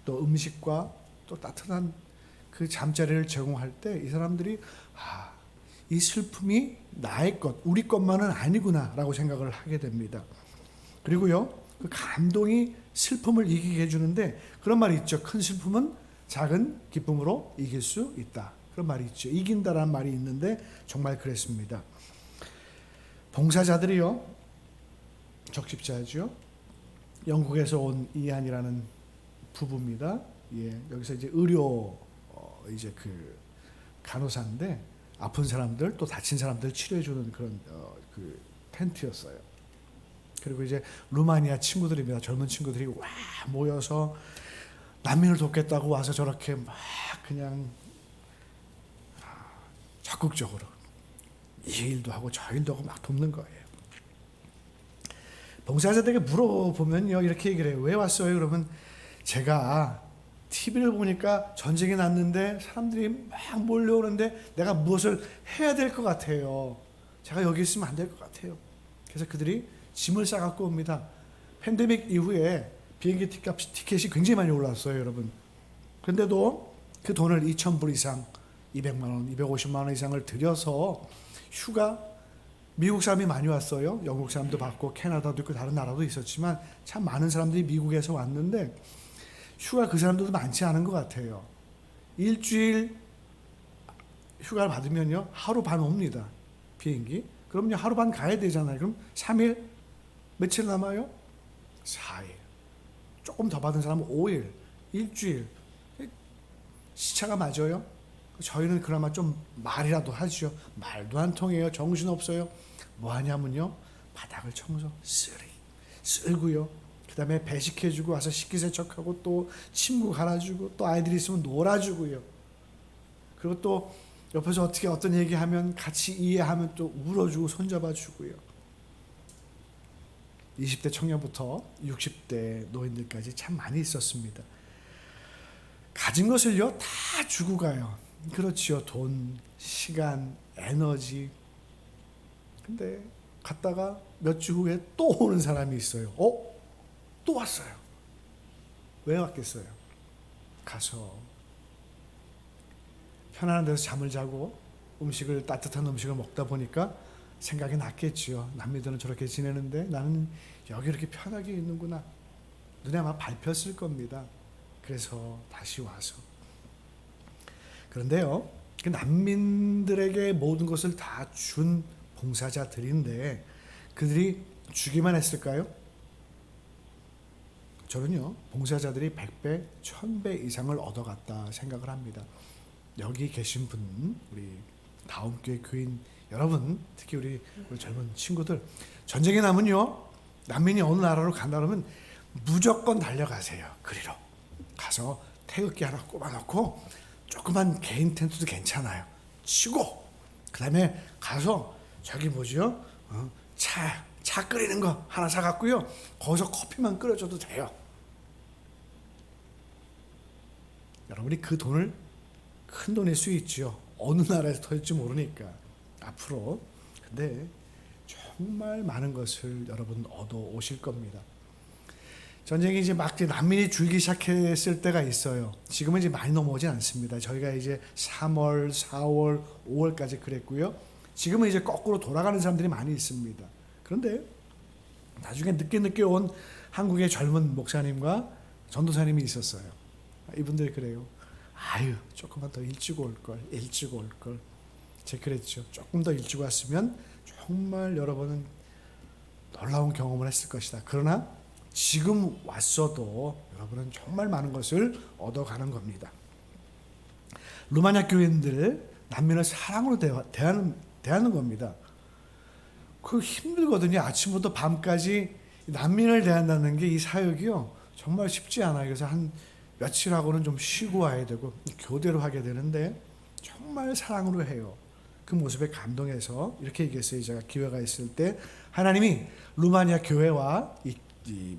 또 음식과 또 따뜻한 그 잠자리를 제공할 때 이 사람들이 이 슬픔이 나의 것, 우리 것만은 아니구나 라고 생각을 하게 됩니다. 그리고요, 그 감동이 슬픔을 이기게 해주는데 그런 말이 있죠. 큰 슬픔은 작은 기쁨으로 이길 수 있다. 그런 말이 있죠. 이긴다라는 말이 있는데 정말 그랬습니다. 봉사자들이요, 적십자죠. 영국에서 온 이안이라는 부부입니다. 예, 여기서 이제 의료 이제 그 간호사인데 아픈 사람들 또 다친 사람들 치료해주는 그런 그 텐트였어요. 그리고 이제 루마니아 친구들입니다. 젊은 친구들이 와 모여서 난민을 돕겠다고 와서 저렇게 막 그냥 적극적으로 이 일도 하고 저 일도 하고 막 돕는 거예요. 봉사자들에게 물어보면요 이렇게 얘기를 해요. 왜 왔어요? 그러면 제가 TV를 보니까 전쟁이 났는데 사람들이 막 몰려오는데 내가 무엇을 해야 될 것 같아요. 제가 여기 있으면 안 될 것 같아요. 그래서 그들이 짐을 싸갖고 옵니다. 팬데믹 이후에 비행기 티켓이 굉장히 많이 올랐어요, 여러분. 그런데도 그 돈을 2,000불 이상, 200만 원, 250만 원 이상을 들여서 휴가, 미국 사람이 많이 왔어요. 영국 사람도 받고 캐나다도 있고 다른 나라도 있었지만 참 많은 사람들이 미국에서 왔는데 휴가 그 사람들도 많지 않은 것 같아요. 일주일 휴가를 받으면요 하루 반 옵니다. 비행기. 그럼요 하루 반 가야 되잖아요. 그럼 3일 며칠 남아요? 4일. 조금 더 받은 사람은 5일, 일주일. 시차가 맞아요. 저희는 그나마 좀 말이라도 하죠. 말도 안 통해요. 정신없어요. 뭐 하냐면요 바닥을 청소, 쓸고요. 그 다음에 배식해주고 와서 식기세척하고 또 침구 갈아주고 또 아이들이 있으면 놀아주고요. 그리고 또 옆에서 어떻게 어떤 얘기하면 같이 이해하면 또 울어주고 손잡아주고요. 20대 청년부터 60대 노인들까지 참 많이 있었습니다. 가진 것을요 다 주고 가요. 그렇지요. 돈, 시간, 에너지. 근데 갔다가 몇 주 후에 또 오는 사람이 있어요. 또 왔어요. 왜 왔겠어요? 가서 편안한 데서 잠을 자고 따뜻한 음식을 먹다 보니까 생각이 났겠지요. 남미들은 저렇게 지내는데 나는 여기 이렇게 편하게 있는구나. 눈에 아마 밟혔을 겁니다. 그래서 다시 와서. 그런데요, 그 난민들에게 모든 것을 다 준 봉사자들인데 그들이 주기만 했을까요? 저는요, 봉사자들이 100배, 1000배 이상을 얻어갔다 생각을 합니다. 여기 계신 분, 우리 다음교회 교인 여러분, 특히 우리 젊은 친구들, 전쟁이 나면요, 난민이 어느 나라로 간다 그러면 무조건 달려가세요. 그리로 가서 태극기 하나 꼽아놓고 조그만 개인 텐트도 괜찮아요. 치고 그 다음에 가서 저기 뭐죠? 차 끓이는 거 하나 사갖고요. 거기서 커피만 끓여줘도 돼요. 여러분이 그 돈을 큰 돈일 수 있죠. 어느 나라에서 터질지 모르니까. 앞으로. 근데 정말 많은 것을 여러분 얻어 오실 겁니다. 전쟁이 이제 막 난민이 줄기 시작했을 때가 있어요. 지금은 이제 많이 넘어오지 않습니다. 저희가 이제 3월, 4월, 5월까지 그랬고요. 지금은 이제 거꾸로 돌아가는 사람들이 많이 있습니다. 그런데 나중에 늦게 온 한국의 젊은 목사님과 전도사님이 있었어요. 이분들이 그래요. 아유, 조금만 더 일찍 올 걸. 제가 그랬죠. 조금 더 일찍 왔으면 정말 여러분은 놀라운 경험을 했을 것이다. 그러나 지금 왔어도 여러분은 정말 많은 것을 얻어가는 겁니다. 루마니아 교인들 난민을 사랑으로 대하는 겁니다. 그 힘들거든요. 아침부터 밤까지 난민을 대한다는 게 이 사역이요 정말 쉽지 않아요. 그래서 한 며칠하고는 좀 쉬고 와야 되고 교대로 하게 되는데 정말 사랑으로 해요. 그 모습에 감동해서 이렇게 얘기했어요. 제가 기회가 있을 때 하나님이 루마니아 교회와 이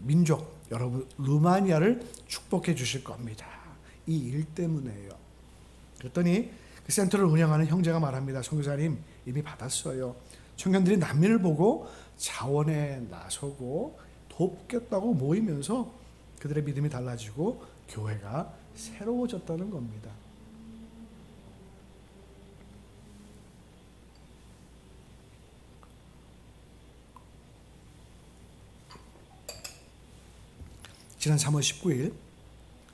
민족 여러분 루마니아를 축복해 주실 겁니다. 이 일 때문에요. 그랬더니 그 센터를 운영하는 형제가 말합니다. 선교사님 이미 받았어요. 청년들이 난민을 보고 자원에 나서고 돕겠다고 모이면서 그들의 믿음이 달라지고 교회가 새로워졌다는 겁니다. 지난 3월 19일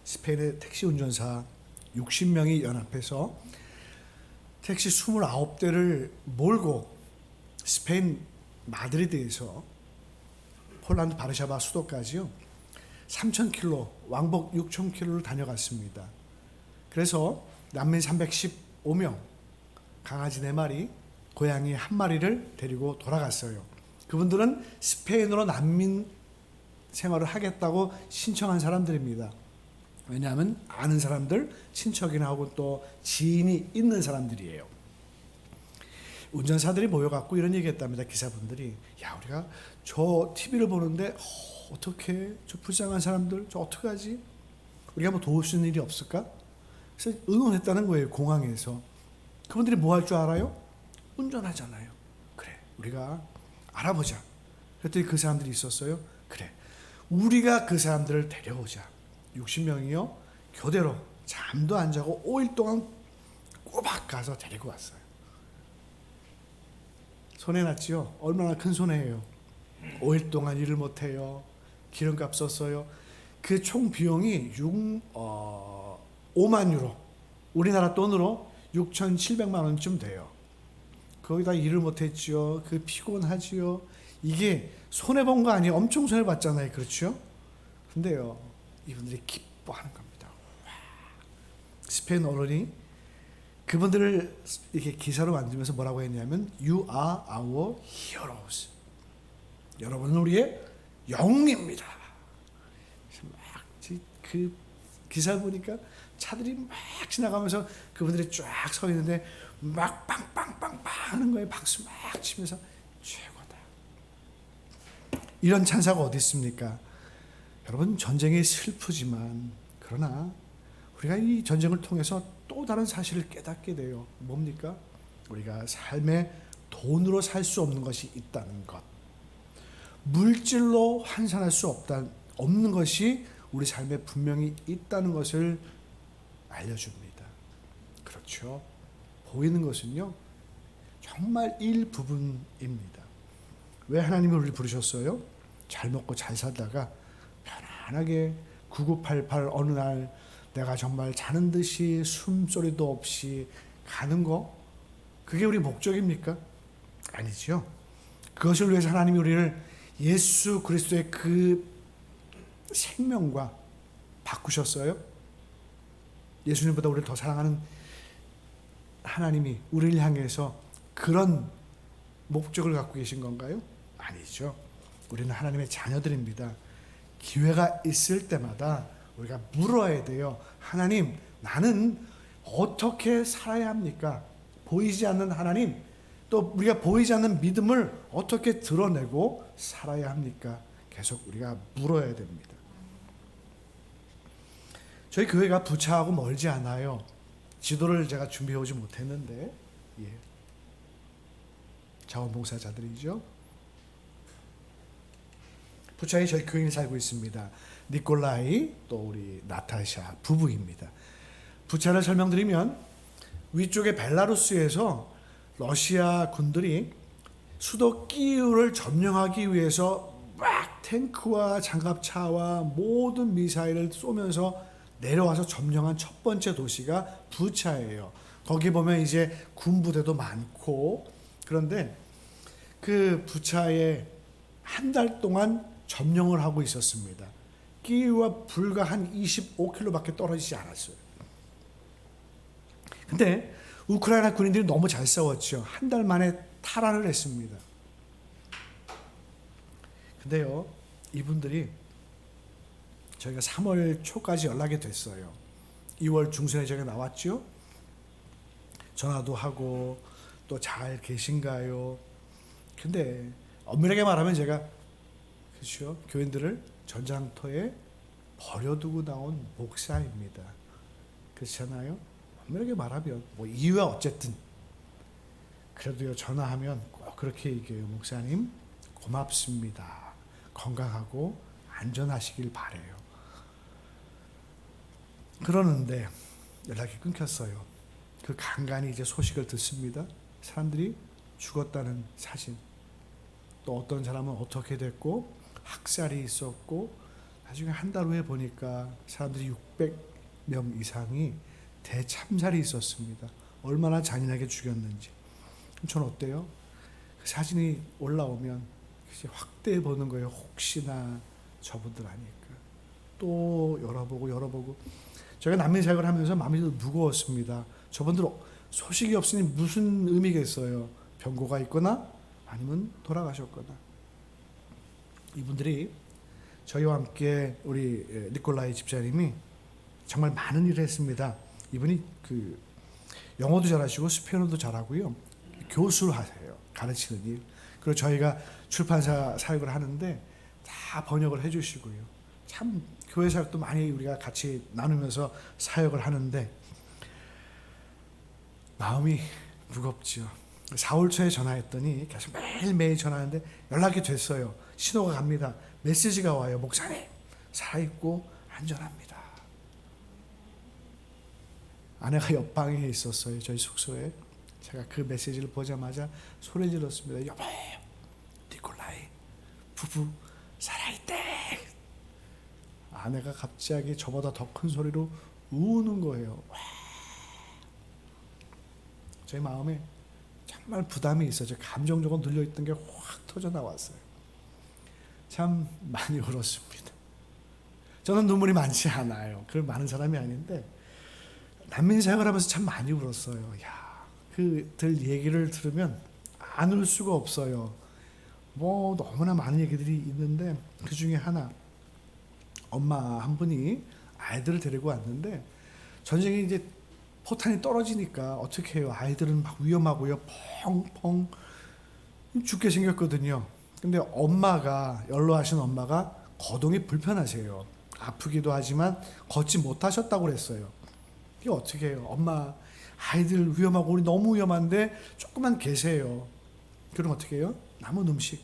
스페인의 택시 운전사 60명이 연합해서 택시 29대를 몰고 스페인 마드리드에서 폴란드 바르샤바 수도까지요 3,000km, 왕복 6,000km를 다녀갔습니다. 그래서 난민 315명, 강아지 4마리, 고양이 1마리를 데리고 돌아갔어요. 그분들은 스페인으로 난민 생활을 하겠다고 신청한 사람들입니다. 왜냐하면 아는 사람들, 친척이나 하고 또 지인이 있는 사람들이에요. 운전사들이 모여갖고 이런 얘기했답니다. 기사분들이 야 우리가 저 TV를 보는데 어떻게 저 불쌍한 사람들 저 어떡하지? 우리가 뭐 도울 수 있는 일이 없을까? 그래서 의논했다는 거예요. 공항에서. 그분들이 뭐 할 줄 알아요? 운전하잖아요. 그래 우리가 알아보자. 그랬더니 그 사람들이 있었어요. 그래 우리가 그 사람들을 데려오자. 60명이요 교대로 잠도 안 자고 5일 동안 꼬박 가서 데리고 왔어요. 손해 났지요? 얼마나 큰 손해예요. 5일 동안 일을 못해요. 기름값 썼어요. 그 총 비용이 5만 유로, 우리나라 돈으로 6,700만 원쯤 돼요. 거기다 일을 못했지요. 그 피곤하지요. 이게 손해본 거 아니에요? 엄청 손해봤잖아요. 그렇죠? 근데요 이분들이 기뻐하는 겁니다. 스페인 언론이 그분들을 이렇게 기사로 만들면서 뭐라고 했냐면 You are our heroes. 여러분은 우리의 영웅입니다. 그 기사 보니까 차들이 막 지나가면서 그분들이 쫙 서 있는데 막 빵빵빵빵 하는 거예요. 박수 막 치면서 최고다. 이런 찬사가 어디 있습니까? 여러분 전쟁이 슬프지만 그러나 우리가 이 전쟁을 통해서 또 다른 사실을 깨닫게 돼요. 뭡니까? 우리가 삶에 돈으로 살 수 없는 것이 있다는 것. 물질로 환산할 수 없는 것이 우리 삶에 분명히 있다는 것을 알려줍니다. 그렇죠. 보이는 것은요. 정말 일부분입니다. 왜 하나님이 우리를 부르셨어요? 잘 먹고 잘 살다가 편안하게 9988 어느 날 내가 정말 자는 듯이 숨소리도 없이 가는 거 그게 우리 목적입니까? 아니죠. 그것을 위해서 하나님이 우리를 예수 그리스도의 그 생명과 바꾸셨어요. 예수님보다 우리를 더 사랑하는 하나님이 우리를 향해서 그런 목적을 갖고 계신 건가요? 아니죠. 우리는 하나님의 자녀들입니다. 기회가 있을 때마다 우리가 물어야 돼요. 하나님, 나는 어떻게 살아야 합니까? 보이지 않는 하나님, 또 우리가 보이지 않는 믿음을 어떻게 드러내고 살아야 합니까? 계속 우리가 물어야 됩니다. 저희 교회가 부차하고 멀지 않아요. 지도를 제가 준비해 오지 못했는데, 자원봉사자들이죠. 부차에 저희 교인이 살고 있습니다. 니콜라이 또 우리 나타샤 부부입니다. 부차를 설명드리면 위쪽에 벨라루스에서 러시아 군들이 수도 키이우를 점령하기 위해서 막 탱크와 장갑차와 모든 미사일을 쏘면서 내려와서 점령한 첫 번째 도시가 부차예요. 거기 보면 이제 군부대도 많고 그런데 그 부차에 한 달 동안 점령을 하고 있었습니다. 키이우와 불과 한 25km밖에 떨어지지 않았어요. 근데 우크라이나 군인들이 너무 잘 싸웠죠. 한 달 만에 탈환을 했습니다. 근데요, 이분들이 저희가 3월 초까지 연락이 됐어요. 2월 중순에 저희가 나왔죠. 전화도 하고 또 잘 계신가요? 근데 엄밀하게 말하면 제가 그렇죠. 교인들을 전장터에 버려두고 나온 목사입니다. 그렇잖아요. 엄밀하게 말하면 뭐 이유가 어쨌든 그래도요 전화하면 꼭 그렇게 얘기해요. 목사님 고맙습니다. 건강하고 안전하시길 바래요. 그러는데 연락이 끊겼어요. 그 간간히 이제 소식을 듣습니다. 사람들이 죽었다는 사실. 또 어떤 사람은 어떻게 됐고 학살이 있었고 나중에 한 달 후에 보니까 사람들이 600명 이상이 대참살이 있었습니다. 얼마나 잔인하게 죽였는지. 그럼 전 어때요? 그 사진이 올라오면 확대해 보는 거예요. 혹시나 저분들 아닐까. 또 열어보고. 제가 난민 사역을 하면서 마음이 무거웠습니다. 저분들 소식이 없으니 무슨 의미겠어요. 병고가 있거나 아니면 돌아가셨거나. 이분들이 저희와 함께 우리 니콜라이 집사님이 정말 많은 일을 했습니다. 이분이 그 영어도 잘하시고 스페인어도 잘하고요. 교수를 하세요. 가르치는 일. 그리고 저희가 출판사 사역을 하는데 다 번역을 해주시고요. 참 교회 사역도 많이 우리가 같이 나누면서 사역을 하는데 마음이 무겁죠. 4월 초에 전화했더니 계속 매일매일 전화하는데 연락이 됐어요. 신호가 갑니다. 메시지가 와요. 목사님 살아있고 안전합니다. 아내가 옆방에 있었어요. 저희 숙소에. 제가 그 메시지를 보자마자 소리 질렀습니다. 여보, 니콜라이 부부 살아있대. 아내가 갑자기 저보다 더 큰 소리로 우는 거예요. 제 마음에 정말 부담이 있어요. 감정적으로 눌려있던 게 확 터져 나왔어요. 참 많이 울었습니다. 저는 눈물이 많지 않아요. 그런 많은 사람이 아닌데 난민 사역을 하면서 참 많이 울었어요. 야, 그들 얘기를 들으면 안 울 수가 없어요. 뭐 너무나 많은 얘기들이 있는데 그 중에 하나, 엄마 한 분이 아이들을 데리고 왔는데 전쟁이 이제 포탄이 떨어지니까 어떻게 해요? 아이들은 막 위험하고요. 펑펑 죽게 생겼거든요. 근데 엄마가, 연로하신 엄마가 거동이 불편하세요. 아프기도 하지만 걷지 못하셨다고 그랬어요. 이게 어떻게 해요? 엄마, 아이들 위험하고 우리 너무 위험한데 조금만 계세요. 그럼 어떻게 해요? 남은 음식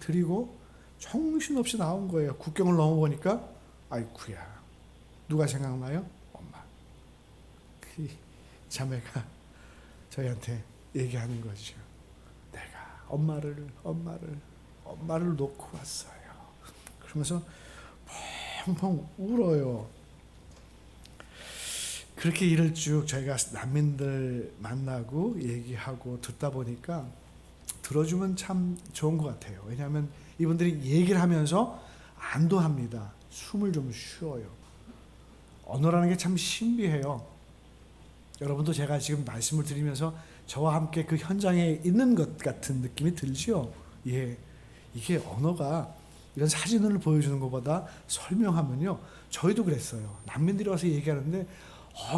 드리고 정신없이 나온 거예요. 국경을 넘어보니까 아이쿠야, 누가 생각나요? 엄마. 그 자매가 저희한테 얘기하는 거죠. 내가 엄마를 놓고 왔어요. 그러면서 펑펑 울어요. 그렇게 일을 쭉 저희가 난민들 만나고 얘기하고 듣다 보니까 들어주면 참 좋은 것 같아요. 왜냐하면 이분들이 얘기를 하면서 안도합니다. 숨을 좀 쉬어요. 언어라는 게 참 신비해요. 여러분도 제가 지금 말씀을 드리면서 저와 함께 그 현장에 있는 것 같은 느낌이 들죠? 예. 이게 언어가 이런 사진을 보여주는 것보다 설명하면요. 저희도 그랬어요. 난민들이 와서 얘기하는데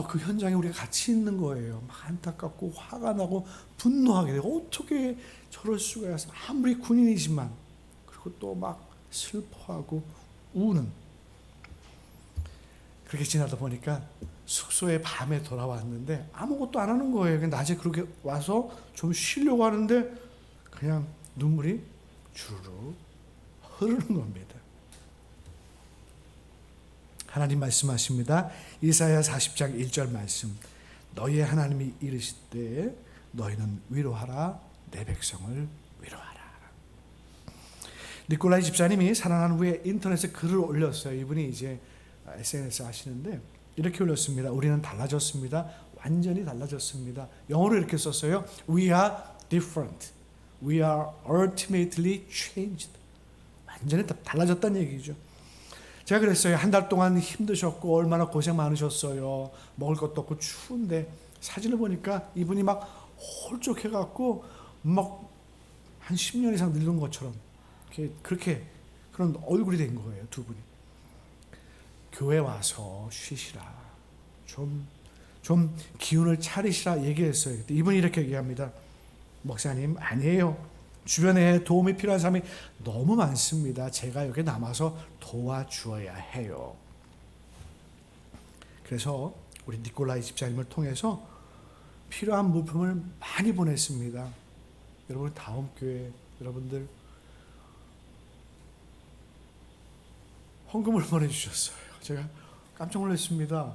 그 현장에 우리가 같이 있는 거예요. 막 안타깝고 화가 나고 분노하게 되고 어떻게 저럴 수가 있어. 아무리 군인이지만. 그리고 또 막 슬퍼하고 우는. 그렇게 지나다 보니까 숙소에 밤에 돌아왔는데 아무것도 안 하는 거예요. 그냥 낮에 그렇게 와서 좀 쉬려고 하는데 그냥 눈물이 주르륵 흐르는 겁니다. 하나님 말씀하십니다. 이사야 40장 1절 말씀. 너희의 하나님이 이르시되 너희는 위로하라 내 백성을 위로하라. 니콜라이 집사님이 살아난 후에 인터넷에 글을 올렸어요. 이분이 이제 SNS 하시는데 이렇게 올렸습니다. 우리는 달라졌습니다. 완전히 달라졌습니다. 영어로 이렇게 썼어요. We are different. We are ultimately changed. 완전히 달라졌다는 얘기죠. 제가 그랬어요. 한 달 동안 힘드셨고 얼마나 고생 많으셨어요. 먹을 것도 없고 추운데 사진을 보니까 이분이 막 홀쭉해갖고 막 한 10년 이상 늙은 것처럼 그렇게 그런 얼굴이 된 거예요. 두 분이. 교회 와서 쉬시라. 좀 기운을 차리시라 얘기했어요. 이분이 이렇게 얘기합니다. 목사님, 아니에요. 주변에 도움이 필요한 사람이 너무 많습니다. 제가 여기 남아서 도와주어야 해요. 그래서 우리 니콜라이 집사님을 통해서 필요한 물품을 많이 보냈습니다. 여러분, 다음 교회 여러분들 헌금을 보내주셨어요. 제가 깜짝 놀랐습니다.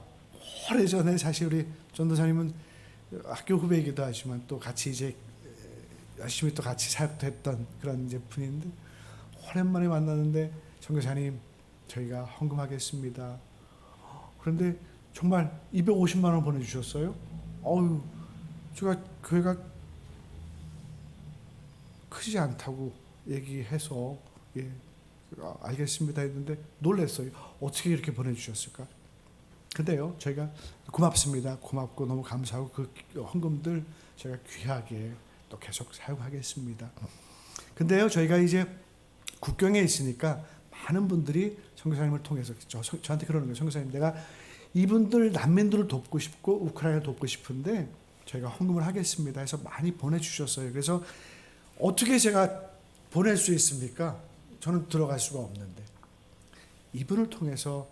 오래전에 사실 우리 전도사님은 학교 후배이기도 하지만 또 같이 이제 열심히 또 같이 사역도 했던 그런 이제 분인데 오랜만에 만났는데 전교사님 저희가 헌금하겠습니다. 그런데 정말 250만 원 보내주셨어요. 어유 제가 교회가 크지 않다고 얘기해서 예, 알겠습니다 했는데 놀랐어요. 어떻게 이렇게 보내주셨을까? 근데요, 저희가 고맙습니다. 고맙고 너무 감사하고 그 헌금들 제가 귀하게 또 계속 사용하겠습니다. 근데요, 저희가 이제 국경에 있으니까 많은 분들이 선교사님을 통해서 저한테 그러는 거예요. 선교사님, 내가 이분들 난민들을 돕고 싶고 우크라이나를 돕고 싶은데 저희가 헌금을 하겠습니다 해서 많이 보내주셨어요. 그래서 어떻게 제가 보낼 수 있습니까? 저는 들어갈 수가 없는데 이분을 통해서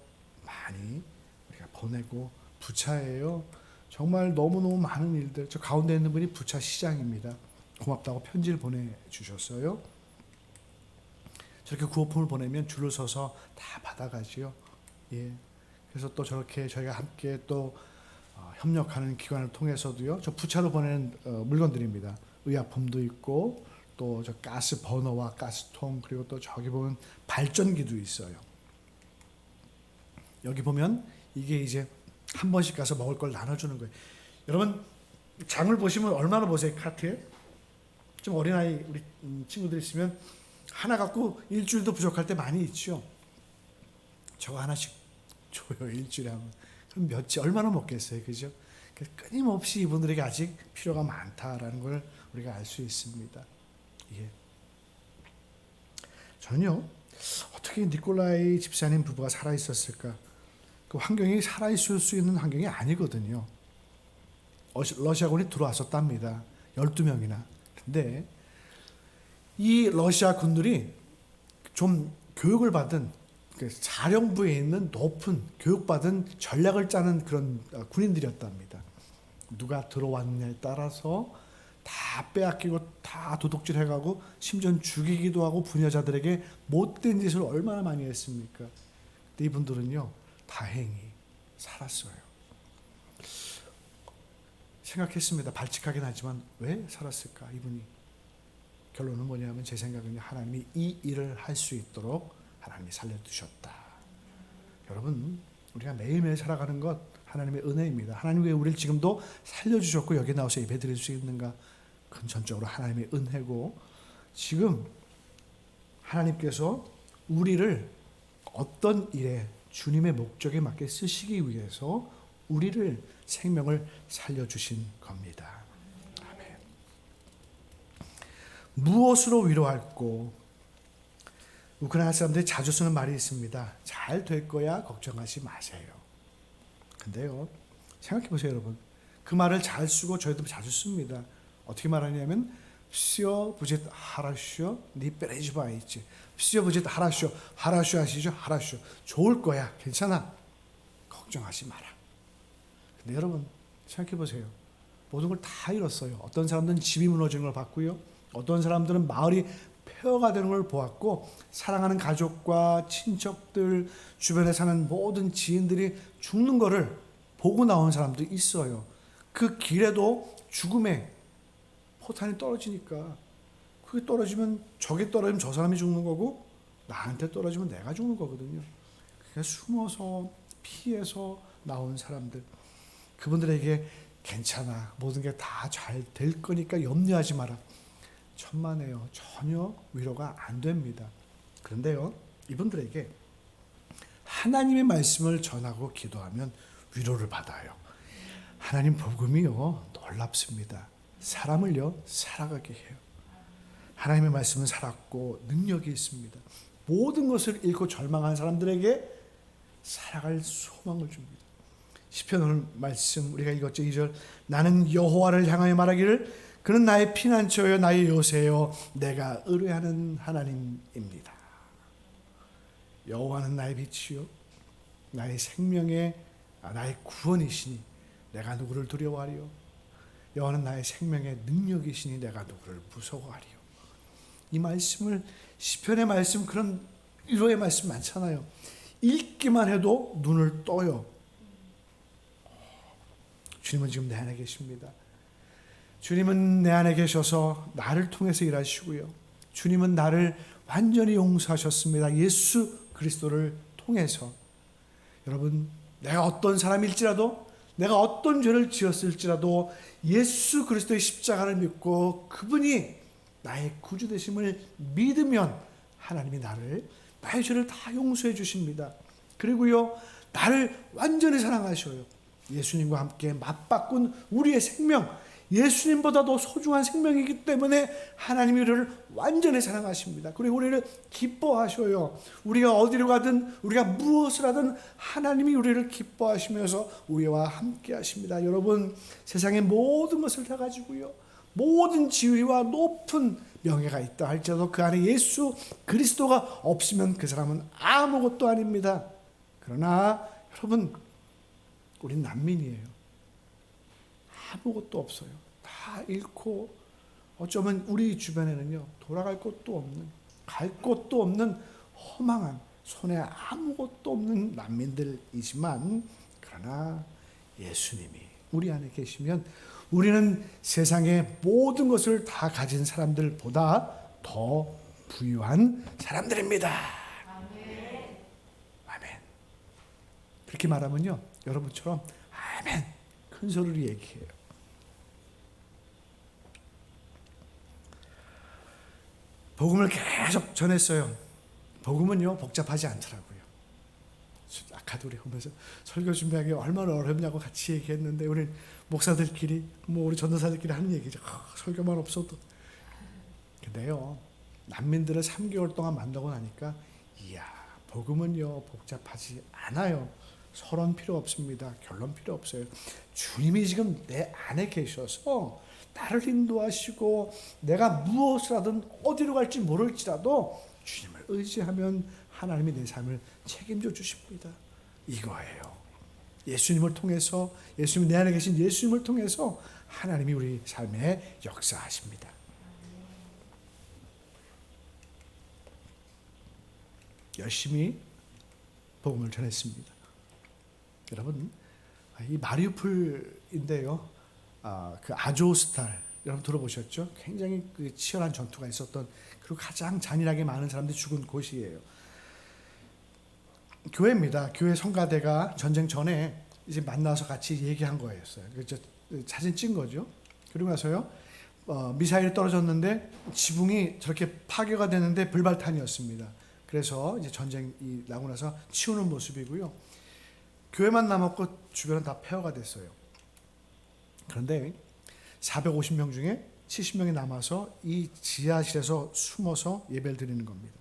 많이 우리가 보내고 부차예요. 정말 너무너무 많은 일들. 저 가운데 있는 분이 부차 시장입니다. 고맙다고 편지를 보내주셨어요. 저렇게 구호품을 보내면 줄을 서서 다 받아가지요. 예. 그래서 또 저렇게 저희가 함께 또 협력하는 기관을 통해서도요. 저 부차로 보내는 물건들입니다. 의약품도 있고 또 저 가스 버너와 가스통 그리고 또 저기 보면 발전기도 있어요. 여기 보면 이게 이제 한 번씩 가서 먹을 걸 나눠주는 거예요. 여러분 장을 보시면 얼마나 보세요. 카트에 좀 어린아이 우리 친구들 있으면 하나 갖고 일주일도 부족할 때 많이 있죠. 저거 하나씩 줘요. 일주일에 한 번. 그럼 며칠 얼마나 먹겠어요. 그죠? 끊임없이 이분들에게 아직 필요가 많다라는 걸 우리가 알 수 있습니다. 예. 저는요, 어떻게 니콜라이 집사님 부부가 살아있었을까? 그 환경이 살아있을 수 있는 환경이 아니거든요. 러시아군이 들어왔었답니다. 12명이나. 근데 이 러시아 군들이 좀 교육을 받은 사령부에 있는 높은 교육받은 전략을 짜는 그런 군인들이었답니다. 누가 들어왔냐에 따라서 다 빼앗기고 다 도둑질해가고 심지어 죽이기도 하고 부녀자들에게 못된 짓을 얼마나 많이 했습니까? 근데 이분들은요 다행히 살았어요. 생각했습니다. 발칙하긴 하지만 왜 살았을까 이분이? 결론은 뭐냐면 제 생각은 하나님이 이 일을 할 수 있도록 하나님이 살려두셨다. 여러분 우리가 매일매일 살아가는 것 하나님의 은혜입니다. 하나님 왜 우리를 지금도 살려주셨고 여기 나와서 예배드릴 수 있는가? 그건 전적으로 하나님의 은혜고 지금 하나님께서 우리를 어떤 일에 주님의 목적에 맞게 쓰시기 위해서 우리를 생명을 살려주신 겁니다. 아멘. 무엇으로 위로할꼬? 우크라이나 사람들이 자주 쓰는 말이 있습니다. 잘 될 거야 걱정하지 마세요. 근데요 생각해 보세요 여러분. 그 말을 잘 쓰고 저희도 자주 씁니다. 어떻게 말하냐면 все будет хорошо, не переживайте. все будет хорошо, хорошо 하시죠? хорошо. 좋을 거야. 괜찮아. 걱정하지 마라. 근데 여러분 생각해 보세요. 모든 걸 다 잃었어요. 어떤 사람들은 집이 무너지는 걸 봤고요. 어떤 사람들은 마을이 폐허가 되는 걸 보았고 사랑하는 가족과 친척들 주변에 사는 모든 지인들이 죽는 거를 보고 나온 사람도 있어요. 그 길에도 죽음의 포탄이 떨어지니까 그게 떨어지면 저게 떨어지면 저 사람이 죽는 거고 나한테 떨어지면 내가 죽는 거거든요. 그러니까 숨어서 피해서 나온 사람들 그분들에게 괜찮아 모든 게 다 잘 될 거니까 염려하지 마라. 천만에요. 전혀 위로가 안 됩니다. 그런데요 이분들에게 하나님의 말씀을 전하고 기도하면 위로를 받아요. 하나님 복음이요 놀랍습니다. 사람을요 살아가게 해요. 하나님의 말씀은 살았고 능력이 있습니다. 모든 것을 잃고 절망한 사람들에게 살아갈 소망을 줍니다. 시편 오늘 말씀 우리가 읽었죠. 2절 나는 여호와를 향하여 말하기를 그는 나의 피난처요 나의 요새요 내가 의뢰하는 하나님입니다. 여호와는 나의 빛이요 나의 생명의 나의 구원이시니 내가 누구를 두려워하리요. 여호와는 나의 생명의 능력이시니 내가 누구를 무서워하리요. 이 말씀을 시편의 말씀 그런 위로의 말씀 많잖아요. 읽기만 해도 눈을 떠요. 주님은 지금 내 안에 계십니다. 주님은 내 안에 계셔서 나를 통해서 일하시고요. 주님은 나를 완전히 용서하셨습니다. 예수 그리스도를 통해서. 여러분 내가 어떤 사람일지라도 내가 어떤 죄를 지었을지라도 예수 그리스도의 십자가를 믿고 그분이 나의 구주 되심을 믿으면 하나님이 나의 죄를 다 용서해 주십니다. 그리고요, 나를 완전히 사랑하셔요. 예수님과 함께 맞바꾼 우리의 생명, 예수님보다도 소중한 생명이기 때문에 하나님이 우리를 완전히 사랑하십니다. 그리고 우리를 기뻐하셔요. 우리가 어디로 가든 우리가 무엇을 하든 하나님이 우리를 기뻐하시면서 우리와 함께 하십니다. 여러분, 세상의 모든 것을 다 가지고요, 모든 지위와 높은 명예가 있다 할지라도 그 안에 예수 그리스도가 없으면 그 사람은 아무것도 아닙니다. 그러나 여러분, 우린 난민이에요. 아무것도 없어요. 다 잃고 어쩌면 우리 주변에는요, 돌아갈 곳도 없는, 갈 곳도 없는 허망한, 손에 아무것도 없는 난민들이지만, 그러나 예수님이 우리 안에 계시면 우리는 세상의 모든 것을 다 가진 사람들보다 더 부유한 사람들입니다. 아멘. 그렇게 말하면요, 여러분처럼 아멘 큰 소리로 얘기해요. 복음을 계속 전했어요. 복음은요, 복잡하지 않더라고요. 아까도 우리 보면서 설교 준비하기 얼마나 어렵냐고 같이 얘기했는데, 우리 목사들끼리, 우리 전도사들끼리 하는 얘기죠. 설교만 없어도. 근데요, 난민들을 3개월 동안 만나고 나니까, 이야, 복음은요, 복잡하지 않아요. 서론 필요 없습니다. 결론 필요 없어요. 주님이 지금 내 안에 계셔서 나를 인도하시고, 내가 무엇을 하든 어디로 갈지 모를지라도 주님을 의지하면 하나님이 내 삶을 책임져 주십니다. 이거예요. 예수님을 통해서, 예수님, 내 안에 계신 예수님을 통해서 하나님이 우리 삶에 역사하십니다. 열심히 복음을 전했습니다. 여러분, 이 마리우폴인데요, 그 아조스탈 여러분 들어보셨죠? 굉장히 그 치열한 전투가 있었던, 그리고 가장 잔인하게 많은 사람들이 죽은 곳이에요. 교회입니다. 교회 성가대가 전쟁 전에 이제 만나서 같이 얘기한 거였어요. 그래서 사진 찍은 거죠. 그리고 나서요, 미사일이 떨어졌는데 지붕이 저렇게 파괴가 되는데 불발탄이었습니다. 그래서 이제 전쟁이 나고 나서 치우는 모습이고요. 교회만 남았고 주변은 다 폐허가 됐어요. 그런데 450명 중에 70명이 남아서 이 지하실에서 숨어서 예배를 드리는 겁니다.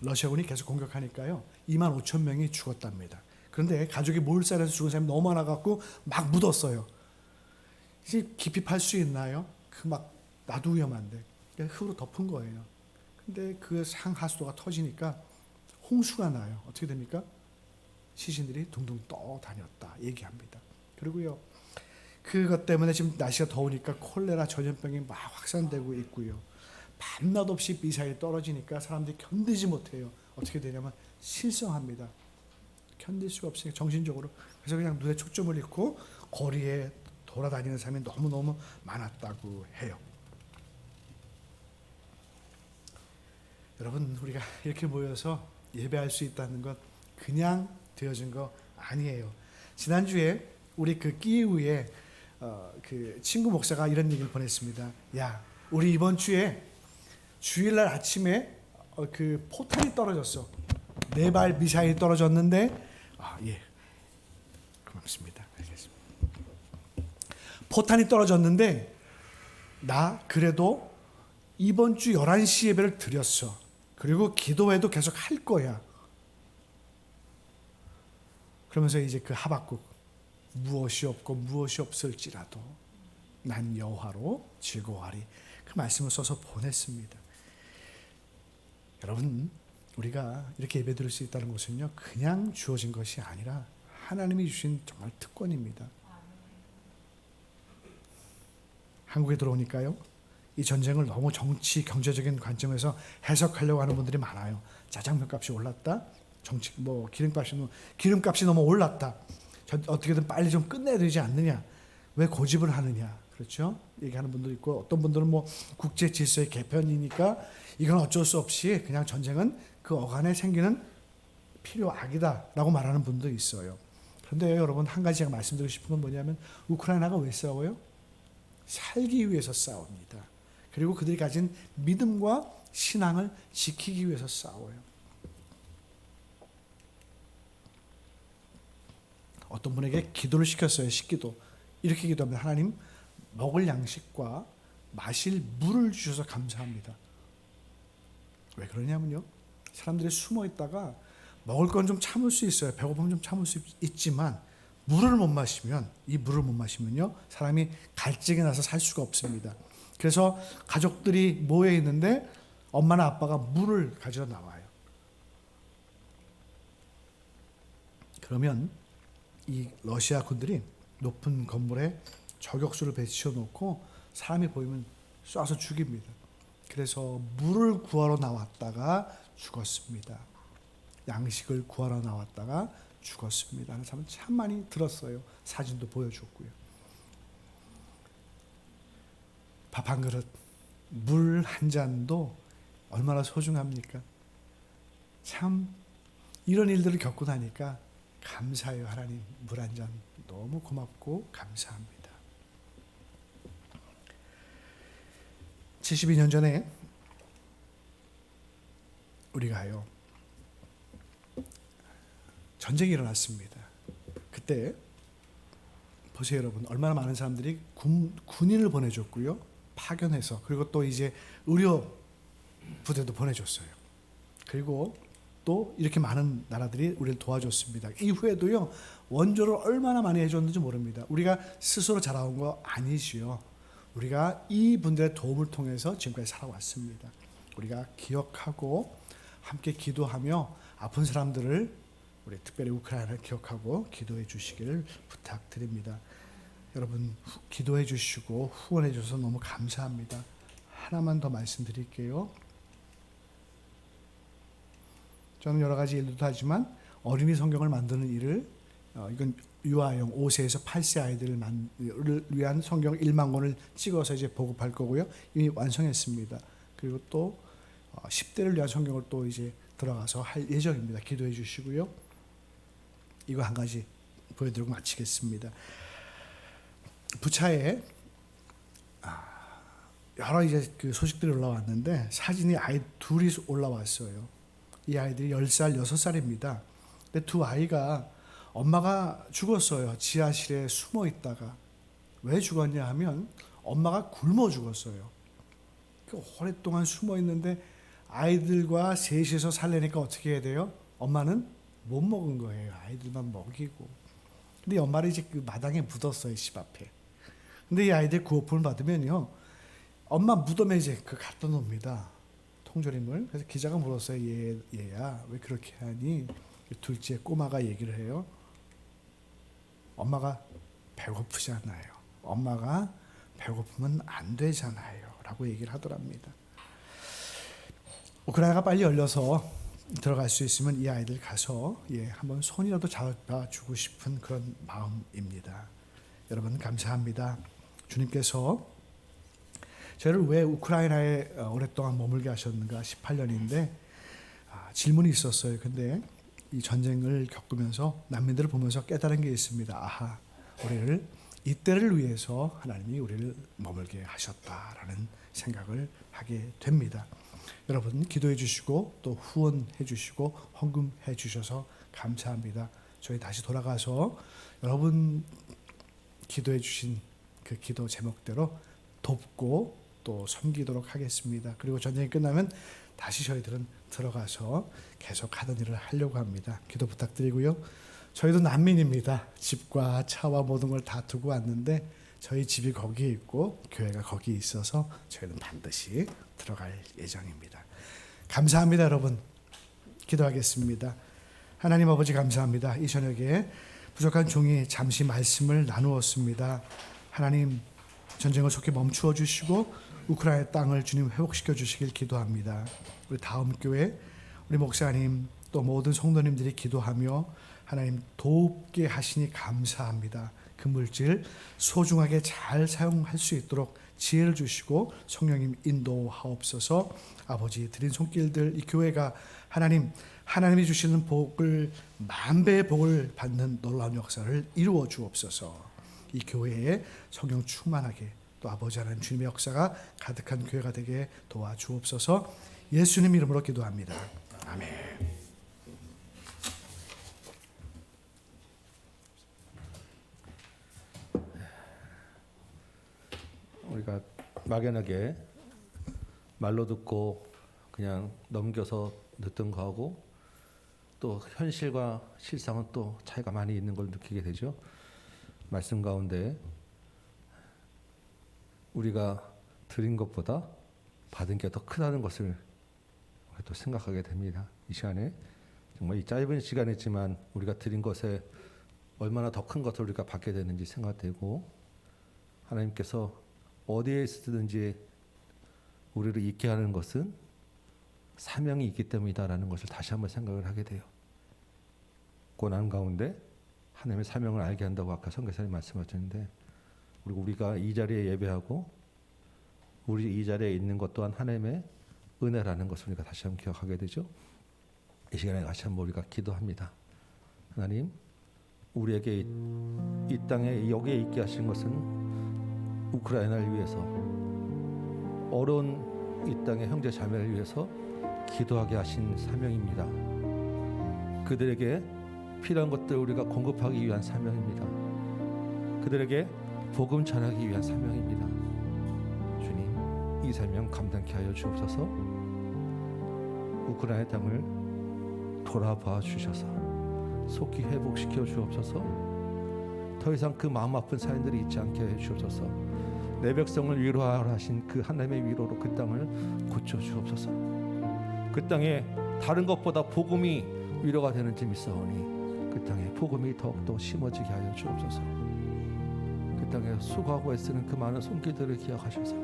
러시아군이 계속 공격하니까요, 25,000명이 죽었답니다. 그런데 가족이 몰살해서 죽은 사람이 너무 많아갖고 막 묻었어요. 이제 깊이 팔 수 있나요? 그 막 나도 위험한데 흙으로 덮은 거예요. 근데 그 상하수도가 터지니까 홍수가 나요. 어떻게 됩니까? 시신들이 둥둥 떠다녔다 얘기합니다. 그리고요, 그것 때문에 지금 날씨가 더우니까 콜레라 전염병이 막 확산되고 있고요. 밤낮 없이 미사일이 떨어지니까 사람들이 견디지 못해요. 어떻게 되냐면 실성합니다. 견딜 수가 없으니까 정신적으로. 그래서 그냥 눈에 초점을 잃고 거리에 돌아다니는 사람이 너무너무 많았다고 해요. 여러분, 우리가 이렇게 모여서 예배할 수 있다는 것 그냥 되어진 거 아니에요. 지난주에 우리 그 끼우에 그 친구 목사가 이런 얘기를 보냈습니다. 야, 우리 이번 주에 주일날 아침에 그 포탄이 떨어졌어. 4발 미사일이 떨어졌는데, 예, 고맙습니다. 알겠습니다. 포탄이 떨어졌는데 나 그래도 이번 주 11시 예배를 드렸어. 그리고 기도회도 계속 할 거야. 그러면서 이제 그 하박국, 무엇이 없고 무엇이 없을지라도 난 여호와로 즐거워하리, 그 말씀을 써서 보냈습니다. 여러분, 우리가 이렇게 예배 드릴 수 있다는 것은요, 그냥 주어진 것이 아니라 하나님이 주신 정말 특권입니다. 한국에 들어오니까요, 이 전쟁을 너무 정치, 경제적인 관점에서 해석하려고 하는 분들이 많아요. 짜장면 값이 올랐다, 정치, 기름값이 너무 올랐다, 어떻게든 빨리 좀 끝내야 되지 않느냐, 왜 고집을 하느냐, 그렇죠? 얘기하는 분도 있고, 어떤 분들은 국제 질서의 개편이니까 이건 어쩔 수 없이 그냥 전쟁은 그 어간에 생기는 필요악이다라고 말하는 분도 있어요. 근데 여러분 한 가지 제가 말씀드리고 싶은 건 뭐냐면 우크라이나가 왜 싸워요? 살기 위해서 싸웁니다. 그리고 그들이 가진 믿음과 신앙을 지키기 위해서 싸워요. 어떤 분에게 기도를 시켰어요. 식기도. 이렇게 기도합니다. 하나님, 먹을 양식과 마실 물을 주셔서 감사합니다. 왜 그러냐면요, 사람들이 숨어 있다가 먹을 건 좀 참을 수 있어요. 배고프면 좀 참을 수 있지만 물을 못 마시면, 이 물을 못 마시면요, 사람이 갈증이 나서 살 수가 없습니다. 그래서 가족들이 모여 있는데 엄마나 아빠가 물을 가지러 나와요. 그러면 이 러시아 군들이 높은 건물에 저격수를 배치해 놓고 사람이 보이면 쏴서 죽입니다. 그래서 물을 구하러 나왔다가 죽었습니다. 양식을 구하러 나왔다가 죽었습니다. 하는 사람은 참 많이 들었어요. 사진도 보여줬고요. 밥 한 그릇, 물 한 잔도 얼마나 소중합니까? 참 이런 일들을 겪고 나니까 감사해요. 하나님, 물 한 잔 너무 고맙고 감사합니다. 72년 전에 우리가요, 전쟁이 일어났습니다. 그때 보세요 여러분, 얼마나 많은 사람들이 군인을 보내줬고요, 파견해서, 그리고 또 이제 의료 부대도 보내줬어요. 그리고 또 이렇게 많은 나라들이 우리를 도와줬습니다. 이후에도요, 원조를 얼마나 많이 해줬는지 모릅니다. 우리가 스스로 자라온 거 아니지요. 우리가 이분들의 도움을 통해서 지금까지 살아왔습니다. 우리가 기억하고 함께 기도하며 아픈 사람들을, 우리 특별히 우크라이나를 기억하고 기도해 주시기를 부탁드립니다. 여러분 기도해 주시고 후원해 주셔서 너무 감사합니다. 하나만 더 말씀드릴게요. 저는 여러 가지 일도 하지만 어린이 성경을 만드는 일을, 이건 유아용 5세에서 8세 아이들을 위한 성경 1만 권을 찍어서 이제 보급할 거고요. 이미 완성했습니다. 그리고 또 10대를 위한 성경을 또 이제 들어가서 할 예정입니다. 기도해 주시고요. 이거 한 가지 보여드리고 마치겠습니다. 부차에 여러 이제 그 소식들이 올라왔는데 사진이 아이 둘이 올라왔어요. 이 아이들이 10살, 6살입니다. 근데 두 아이가 엄마가 죽었어요. 지하실에 숨어 있다가. 왜 죽었냐 하면 엄마가 굶어 죽었어요. 오랫동안 숨어 있는데 아이들과 셋이서 살려니까 어떻게 해야 돼요? 엄마는 못 먹은 거예요. 아이들만 먹이고. 근데 엄마를 이제 그 마당에 묻었어요. 집 앞에. 근데 이 아이들 구호품을 받으면요, 엄마 무덤에 이제 그 갖다 놓습니다. 통조림을. 그래서 기자가 물었어요. 얘야 왜 그렇게 하니? 둘째 꼬마가 얘기를 해요. 엄마가 배고프잖아요. 엄마가 배고프면 안 되잖아요. 라고 얘기를 하더랍니다. 우크라이나가 빨리 열려서 들어갈 수 있으면 이 아이들 가서 한번 손이라도 잡아주고 싶은 그런 마음입니다. 여러분 감사합니다. 주님께서 저를 왜 우크라이나에 오랫동안 머물게 하셨는가 18년인데 질문이 있었어요. 근데 이 전쟁을 겪으면서 난민들을 보면서 깨달은 게 있습니다. 아하, 우리를 이때를 위해서 하나님이 우리를 머물게 하셨다라는 생각을 하게 됩니다. 여러분 기도해 주시고 또 후원해 주시고 헌금해 주셔서 감사합니다. 저희 다시 돌아가서 여러분 기도해 주신 그 기도 제목대로 돕고 또 섬기도록 하겠습니다. 그리고 전쟁이 끝나면 다시 저희들은 들어가서 계속 하던 일을 하려고 합니다. 기도 부탁드리고요. 저희도 난민입니다. 집과 차와 모든 걸 다 두고 왔는데 저희 집이 거기에 있고 교회가 거기에 있어서 저희는 반드시 들어갈 예정입니다. 감사합니다, 여러분. 기도하겠습니다. 하나님 아버지 감사합니다. 이 저녁에 부족한 종이 잠시 말씀을 나누었습니다. 하나님 전쟁을 속히 멈추어 주시고 우크라이나 땅을 주님 회복시켜 주시길 기도합니다. 우리 다음 교회 우리 목사님 또 모든 성도님들이 기도하며 하나님 돕게 하시니 감사합니다. 그 물질 소중하게 잘 사용할 수 있도록 지혜를 주시고 성령님 인도하옵소서. 아버지 드린 손길들 이 교회가 하나님이 주시는 복을 만배의 복을 받는 놀라운 역사를 이루어 주옵소서. 이 교회에 성령 충만하게 또 아버지 하나님 주님의 역사가 가득한 교회가 되게 도와주옵소서. 예수님 이름으로 기도합니다. 아멘. 우리가 막연하게 말로 듣고 그냥 넘겨서 듣던 거하고 또 현실과 실상은 또 차이가 많이 있는 걸 느끼게 되죠. 말씀 가운데 우리가 드린 것보다 받은 게 더 크다는 것을 또 생각하게 됩니다. 이 시간에 정말 이 짧은 시간이지만 우리가 드린 것에 얼마나 더 큰 것을 우리가 받게 되는지 생각되고, 하나님께서 어디에 있든지 우리를 있게 하는 것은 사명이 있기 때문이다라는 것을 다시 한번 생각을 하게 돼요. 고난 가운데 하나님의 사명을 알게 한다고 아까 선교사님 말씀하셨는데, 그리고 우리가 이 자리에 예배하고 우리 이 자리에 있는 것 또한 하나님의 은혜라는 것을 우리가 다시 한번 기억하게 되죠. 이 시간에 다시 한번 우리가 기도합니다. 하나님, 우리에게 이 땅에 여기에 있게 하신 것은 우크라이나를 위해서, 어려운 이 땅의 형제 자매를 위해서 기도하게 하신 사명입니다. 그들에게 필요한 것들 우리가 공급하기 위한 사명입니다. 그들에게 복음 전하기 위한 사명입니다. 주님, 이 사명 감당케 하여 주옵소서. 우크라이나 땅을 돌아봐 주셔서 속히 회복시켜 주옵소서. 더 이상 그 마음 아픈 사연들이 있지 않게 해 주옵소서. 내 백성을 위로하라 하신 그 하나님의 위로로 그 땅을 고쳐 주옵소서. 그 땅에 다른 것보다 복음이 위로가 되는 점 있사오니 그 땅에 복음이 더욱더 심어지게 하여 주옵소서. 그 땅에 수고하고 애쓰는 그 많은 손길들을 기억하셔서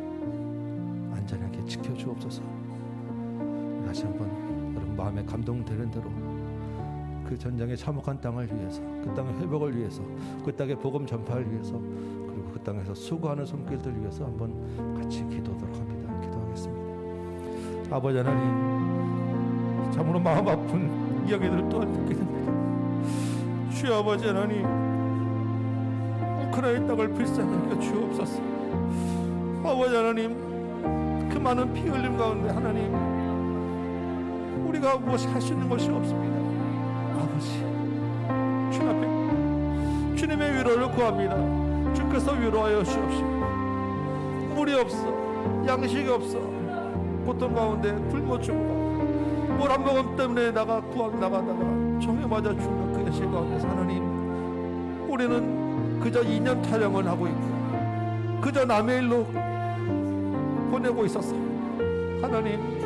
안전하게 지켜 주옵소서. 다시 한번 여러분 마음에 감동되는 대로 그 전장의 참혹한 땅을 위해서, 그 땅의 회복을 위해서, 그 땅의 복음 전파를 위해서, 그리고 그 땅에서 수고하는 손길들 위해서 한번 같이 기도하도록 합니다. 기도하겠습니다. 아버지 하나님, 참으로 마음 아픈 이야기들을 또한 듣게 됩니다. 주여 아버지 하나님, 우크라이나 땅을 불쌍히 여겨 주옵소서. 아버지 하나님, 그 많은 피 흘림 가운데 하나님, 우리가 무엇이 할 수 있는 것이 없습니다. 아버지, 주님 앞에 주님의 위로를 구합니다. 주께서 위로하여 주옵시오. 물이 없어, 양식이 없어, 고통 가운데 굶어 죽고 물 한 모금 때문에 나가다가 총에 맞아 죽는 그 현실 가운데서 하나님, 우리는 그저 2년 타령을 하고 있고 그저 남의 일로 보내고 있었어. 하나님,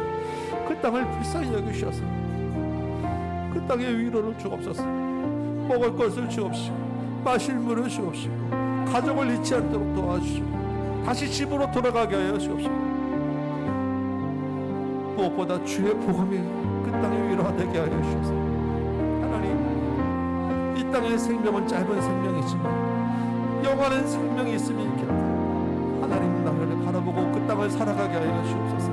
그 땅을 불쌍히 여기셔서 그 땅에 위로를 주옵소서. 먹을 것을 주옵시고 마실 물을 주옵시고 가족을 잃지 않도록 도와주시고 다시 집으로 돌아가게 하여 주옵시고, 무엇보다 주의 복음이 그 땅에 위로가 되게 하여 주셔서 하나님, 이 땅의 생명은 짧은 생명이지만 영원한 생명이 있음이 있겠다. 하나님 나라를 바라보고 그 땅을 살아가게 하여 주옵소서.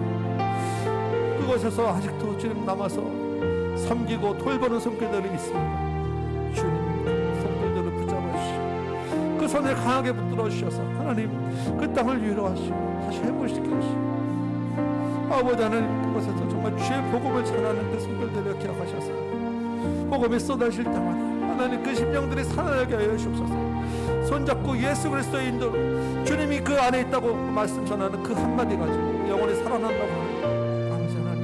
그곳에서 아직도 주님 남아서 섬기고 돌보는 손길들이 있습니다. 주님, 손길들을 붙잡아 주시고 그 손을 강하게 붙들어 주셔서 하나님, 그 땅을 위로하시고 다시 회복시켜 주시고, 아버지 하나님, 그곳에서 정말 주의 복음을 전하는 그 손길들을 기억하셔서 복음이 쏟아질 때마다 하나님, 그 심령들이 살아나게 하여 주옵소서. 손잡고 예수 그리스도의 인도로 주님이 그 안에 있다고 말씀 전하는 그 한마디 가지고 영원히 살아난다고 하는 아버지 하나님,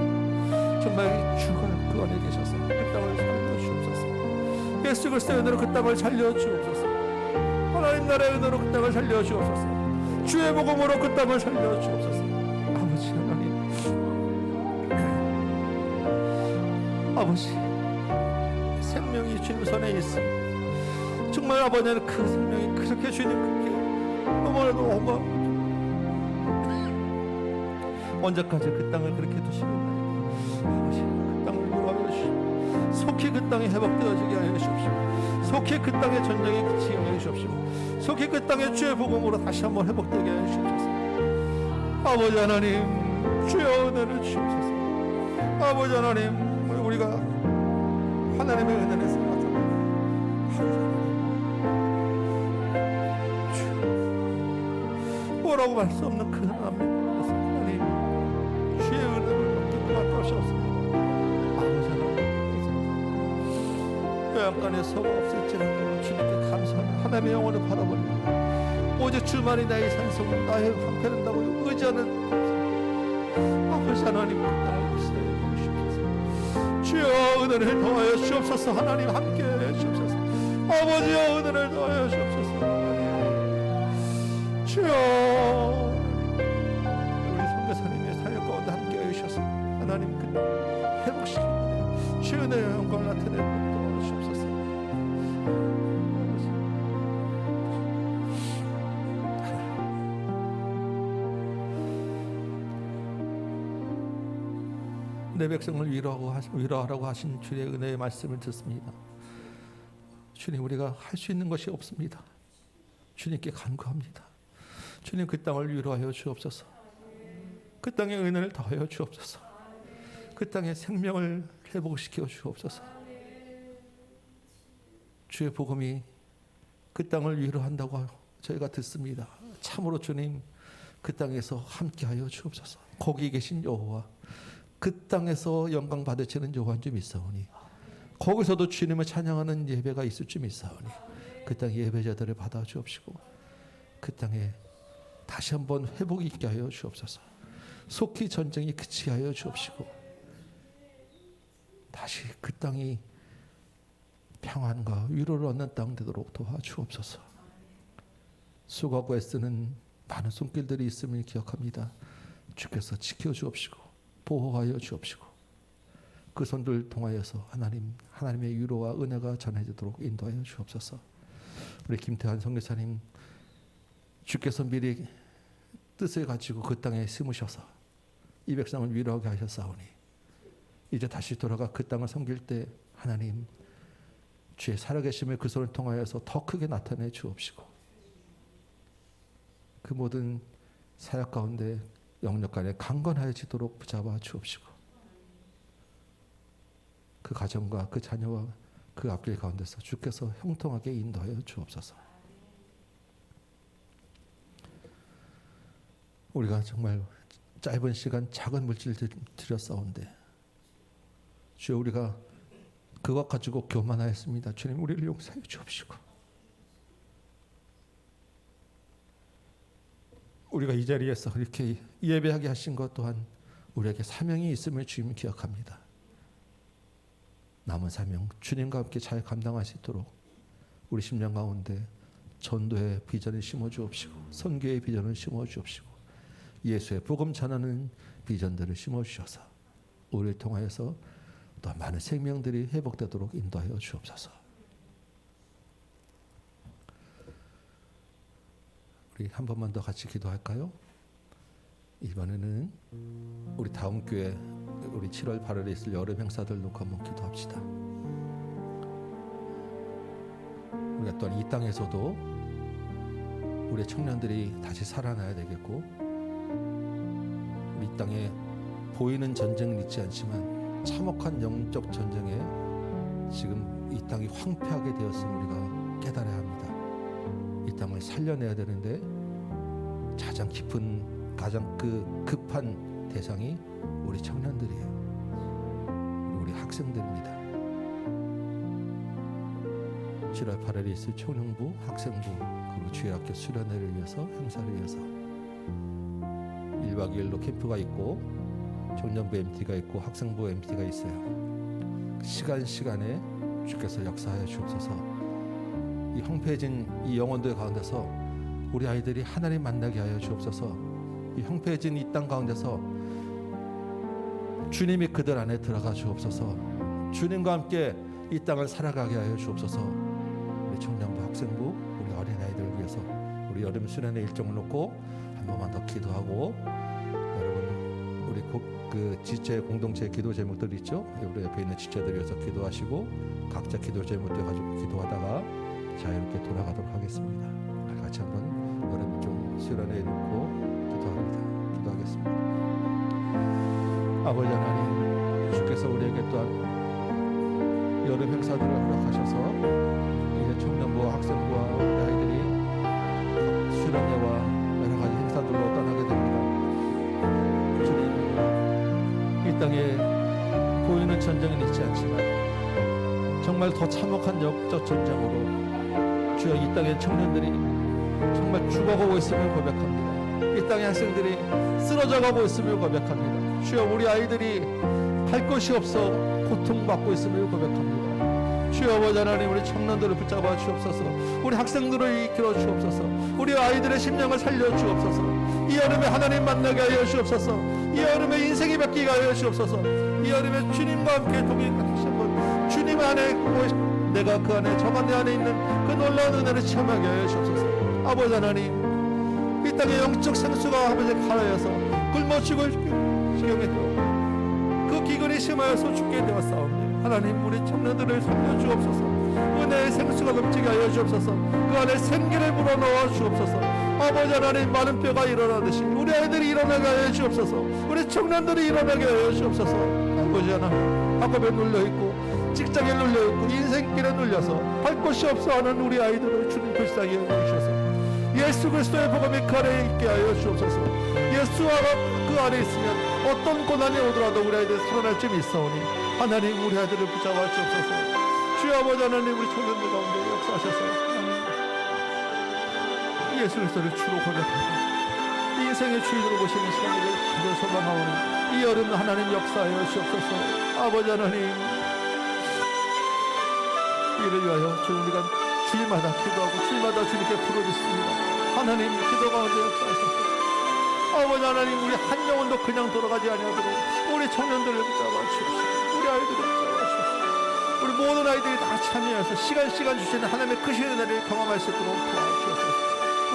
정말 주가 그 안에 계셔서 그 땅을 살려 주옵소서. 예수 그리스도의 은혜로 그 땅을 살려 주옵소서. 하나님 나라의 은혜로 그 땅을 살려 주옵소서. 주의 복음으로 그 땅을 살려 주옵소서. 아버지 하나님, 아버지, 생명이 주님 손에 있습니다. 정말 아버지 하나님, 그 생명이 그렇게 주님께 너무나도 언제까지 그 땅을 그렇게 두시겠나요? 아버지, 그 땅을 위로하여 주시고 속히 그 땅이 회복되어지게 하여 주십시오. 속히 그 땅의 전쟁이 그치게 하여 주십시오. 속히 그 땅의 주의 복음으로 다시 한번 회복되게 해주옵소서. 아버지 하나님, 주의 은혜를 주옵소서. 아버지 하나님, 우리가 하나님의 은혜를 생각합니다. 뭐라고 말 수 없는 그 하나님, 주의 은혜를 받기 구할 것이 없습니다. 아버지 하나님, 요양간에 서가 없을지라도 주님께 감사하며 하나님의 영혼을 바라보며 오직 주만이 나의 산성은 나의 방패된다고 의지하는 아버지 하나님, 그 땅을 기사해 주시옵소서. 주여 은혜를 더하여 주옵소서. 하나님 함께해 주옵소서. 아버지여 은혜를 더하여 주옵소서. 하나님, 주여 우리 선교사님의 사역 가운데 함께해 주셔서 하나님 그 땅을 회복시키는 주의 은혜의 영광을 나타내도록 도와주옵소서. 내 백성을 위로하라고 하신 주의 은혜의 말씀을 듣습니다. 주님, 우리가 할 수 있는 것이 없습니다. 주님께 간구합니다. 주님, 그 땅을 위로하여 주옵소서. 그 땅의 은혜를 더하여 주옵소서. 그 땅의 생명을 회복시켜 주옵소서. 주의 복음이 그 땅을 위로한다고 저희가 듣습니다. 참으로 주님, 그 땅에서 함께하여 주옵소서. 거기 계신 여호와, 그 땅에서 영광 받으시는 여호와인 줄 믿사오니 거기서도 주님을 찬양하는 예배가 있을 줄 믿사오니 그 땅 예배자들을 받아 주옵시고 그 땅에 다시 한번 회복이 있게 하여 주옵소서. 속히 전쟁이 그치게 하여 주옵시고 다시 그 땅이 평안과 위로를 얻는 땅 되도록 도와주옵소서. 수고하고 애쓰는 많은 손길들이 있음을 기억합니다. 주께서 지켜주옵시고 보호하여 주옵시고 그 손들 통하여서 하나님의 위로와 은혜가 전해지도록 인도하여 주옵소서. 우리 김태환 선교사님, 주께서 미리 뜻을 가지고 그 땅에 심으셔서 이 백성을 위로하게 하셨사오니 이제 다시 돌아가 그 땅을 섬길 때 하나님 주의 살아계심을 그 손을 통하여서 더 크게 나타내 주옵시고 그 모든 사역 가운데 영역 간에 강건하여지도록 붙잡아 주옵시고 그 가정과 그 자녀와 그 앞길 가운데서 주께서 형통하게 인도하여 주옵소서. 우리가 정말 짧은 시간 작은 물질을 드렸사온데 주여, 우리가 그것 가지고 교만하였습니다. 주님, 우리를 용서해 주옵시고 우리가 이 자리에서 이렇게 예배하게 하신 것 또한 우리에게 사명이 있음을 주님 기억합니다. 남은 사명 주님과 함께 잘 감당하시도록 우리 심령 가운데 전도의 비전을 심어 주옵시고 선교의 비전을 심어 주옵시고 예수의 복음 전하는 비전들을 심어 주셔서 우리를 통하여서 또 많은 생명들이 회복되도록 인도하여 주옵소서. 우리 한 번만 더 같이 기도할까요? 이번에는 우리 다음 교회 우리 7월 8월에 있을 여름 행사들 놓고 한번 기도합시다. 우리가 또한 이 땅에서도 우리 청년들이 다시 살아나야 되겠고 우리 땅에 보이는 전쟁은 있지 않지만 참혹한 영적 전쟁에 지금 이 땅이 황폐하게 되었음을 우리가 깨달아야 합니다. 이 땅을 살려내야 되는데 가장 깊은 가장 급한 대상이 우리 청년들이에요. 우리 학생들입니다. 7월 8일에 있을 초능부, 학생부 그리고 주일학교 수련회를 위해서 행사를 위해서 1박 2일로 캠프가 있고 청년부 MT가 있고 학생부 MT가 있어요. 시간에 주께서 역사하여 주옵소서. 이 황폐해진 이 영혼들 가운데서 우리 아이들이 하나님 만나게 하여 주옵소서. 이 황폐해진 이 땅 가운데서 주님이 그들 안에 들어가 주옵소서. 주님과 함께 이 땅을 살아가게 하여 주옵소서. 우리 청년부, 학생부, 우리 어린아이들을 위해서 우리 여름 수련회 일정을 놓고 한 번만 더 기도하고 여러분 우리 그 지체 공동체 기도 제목들 있죠? 우리 옆에 있는 지체들 위해서 기도하시고 각자 기도 제목들 가지고 기도하다가 자유롭게 돌아가도록 하겠습니다. 같이 한번 여러분 좀 수련회 놓고 기도하겠습니다. 아버지 하나님, 주께서 우리에게 또한 여름 행사들을 허락하셔서 이제 청년부와 학생부와 우리 아이들이 수련회와 여러 가지 행사들로 떠나게 됩니다. 주님, 이 땅에 보이는 전쟁은 있지 않지만 정말 더 참혹한 역적 전쟁으로 주여 이 땅의 청년들이 정말 죽어가고 있음을 고백합니다. 이 땅의 학생들이 쓰러져가고 있음을 고백합니다. 주여, 우리 아이들이 할 것이 없어 고통받고 있음을 고백합니다. 주여 아버지 하나님, 우리 청년들을 붙잡아 주옵소서. 우리 학생들을 이끌어 주옵소서. 우리 아이들의 심령을 살려 주옵소서. 이 여름에 하나님 만나게 하여 주옵소서. 이 여름에 인생이 바뀌게 하여 주옵소서. 이 여름에 주님과 함께 동행하신 분, 주님 안에 내가 그 안에, 저가 내 안에 있는 그 놀라운 은혜를 체험하게 하여 주옵소서. 아버지 하나님, 이 땅의 영적 생수가 아버지 갈아여서 굶어 죽을 지경에 되어 그 기근이 심하여서 죽게 되었사오니 하나님, 우리 청년들을 살려 주옵소서. 은혜의 생수가 넘치게 하여 주옵소서. 그 안에 생기를 불어넣어 주옵소서. 아버지 하나님, 많은 뼈가 일어나듯이 우리 아이들이 일어나게 하여 주옵소서. 우리 청년들이 일어나게 하여 주옵소서. 아버지 하나님, 학업에 눌려있고 직장에 눌려있고 인생길에 눌려서 할 곳이 없어 하는 우리 아이들을 주님 불쌍히 여기셔서 예수 그리스도의 복음이 그 안에 있게 하여 주옵소서. 예수와 그 안에 있으면 어떤 고난이 오더라도 우리 아이들 살아날 점이 있사오니 하나님, 우리 아이들을 붙잡아 주옵소서. 주여 아버지 하나님, 우리 청년들 가운데 역사하셔서 예수 그리스도를 주로 고백하고 인생의 주인으로 보시는 시간을 간절히 소망하오니 이 여름 하나님 역사하여 주옵소서. 아버지 하나님, 이를 위하여 주 우리가 주일마다 기도하고 주일마다 주님께 부르짖습니다. 하나님, 기도 가운데 역사하소서. 아버지 하나님, 우리 한 영혼도 그냥 돌아가지 아니하도록 우리 청년들을 붙잡아 주십시오. 우리 아이들을 붙잡아 주십시오. 우리 모든 아이들이 다 참여해서 시간 주시는 하나님의 크신 은혜를 경험할 수 있도록 도와주옵소서.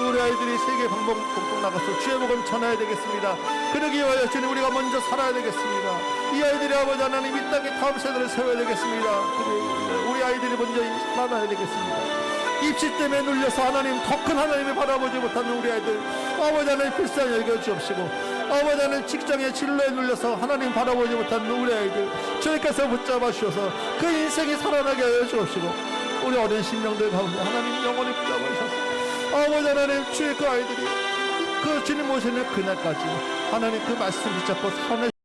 우리 아이들이 세계 방방 곳곳 나가서 주의 복음 전해야 되겠습니다. 그러기 위하여 주님, 우리가 먼저 살아야 되겠습니다. 이 아이들이 아버지 하나님, 이 땅에 다음 세대를 세워야 되겠습니다. 우리 아이들이 먼저 살아나야 되겠습니다. 입시 때문에 눌려서 하나님, 더 큰 하나님을 바라보지 못하는 우리 아이들, 아버지 하나님 불쌍히 여겨 주옵시고, 아버지 하나님 직장의 진로에 눌려서 하나님 바라보지 못하는 우리 아이들 주님께서 붙잡아 주셔서 그 인생이 살아나게 하여 주옵시고, 우리 어린 심령들 가운데 하나님 영원히 붙잡아 주셔서 아버지 하나님, 주의 그 아이들이 그 주님 오시는 그날까지 하나님 그 말씀 붙잡고 살아내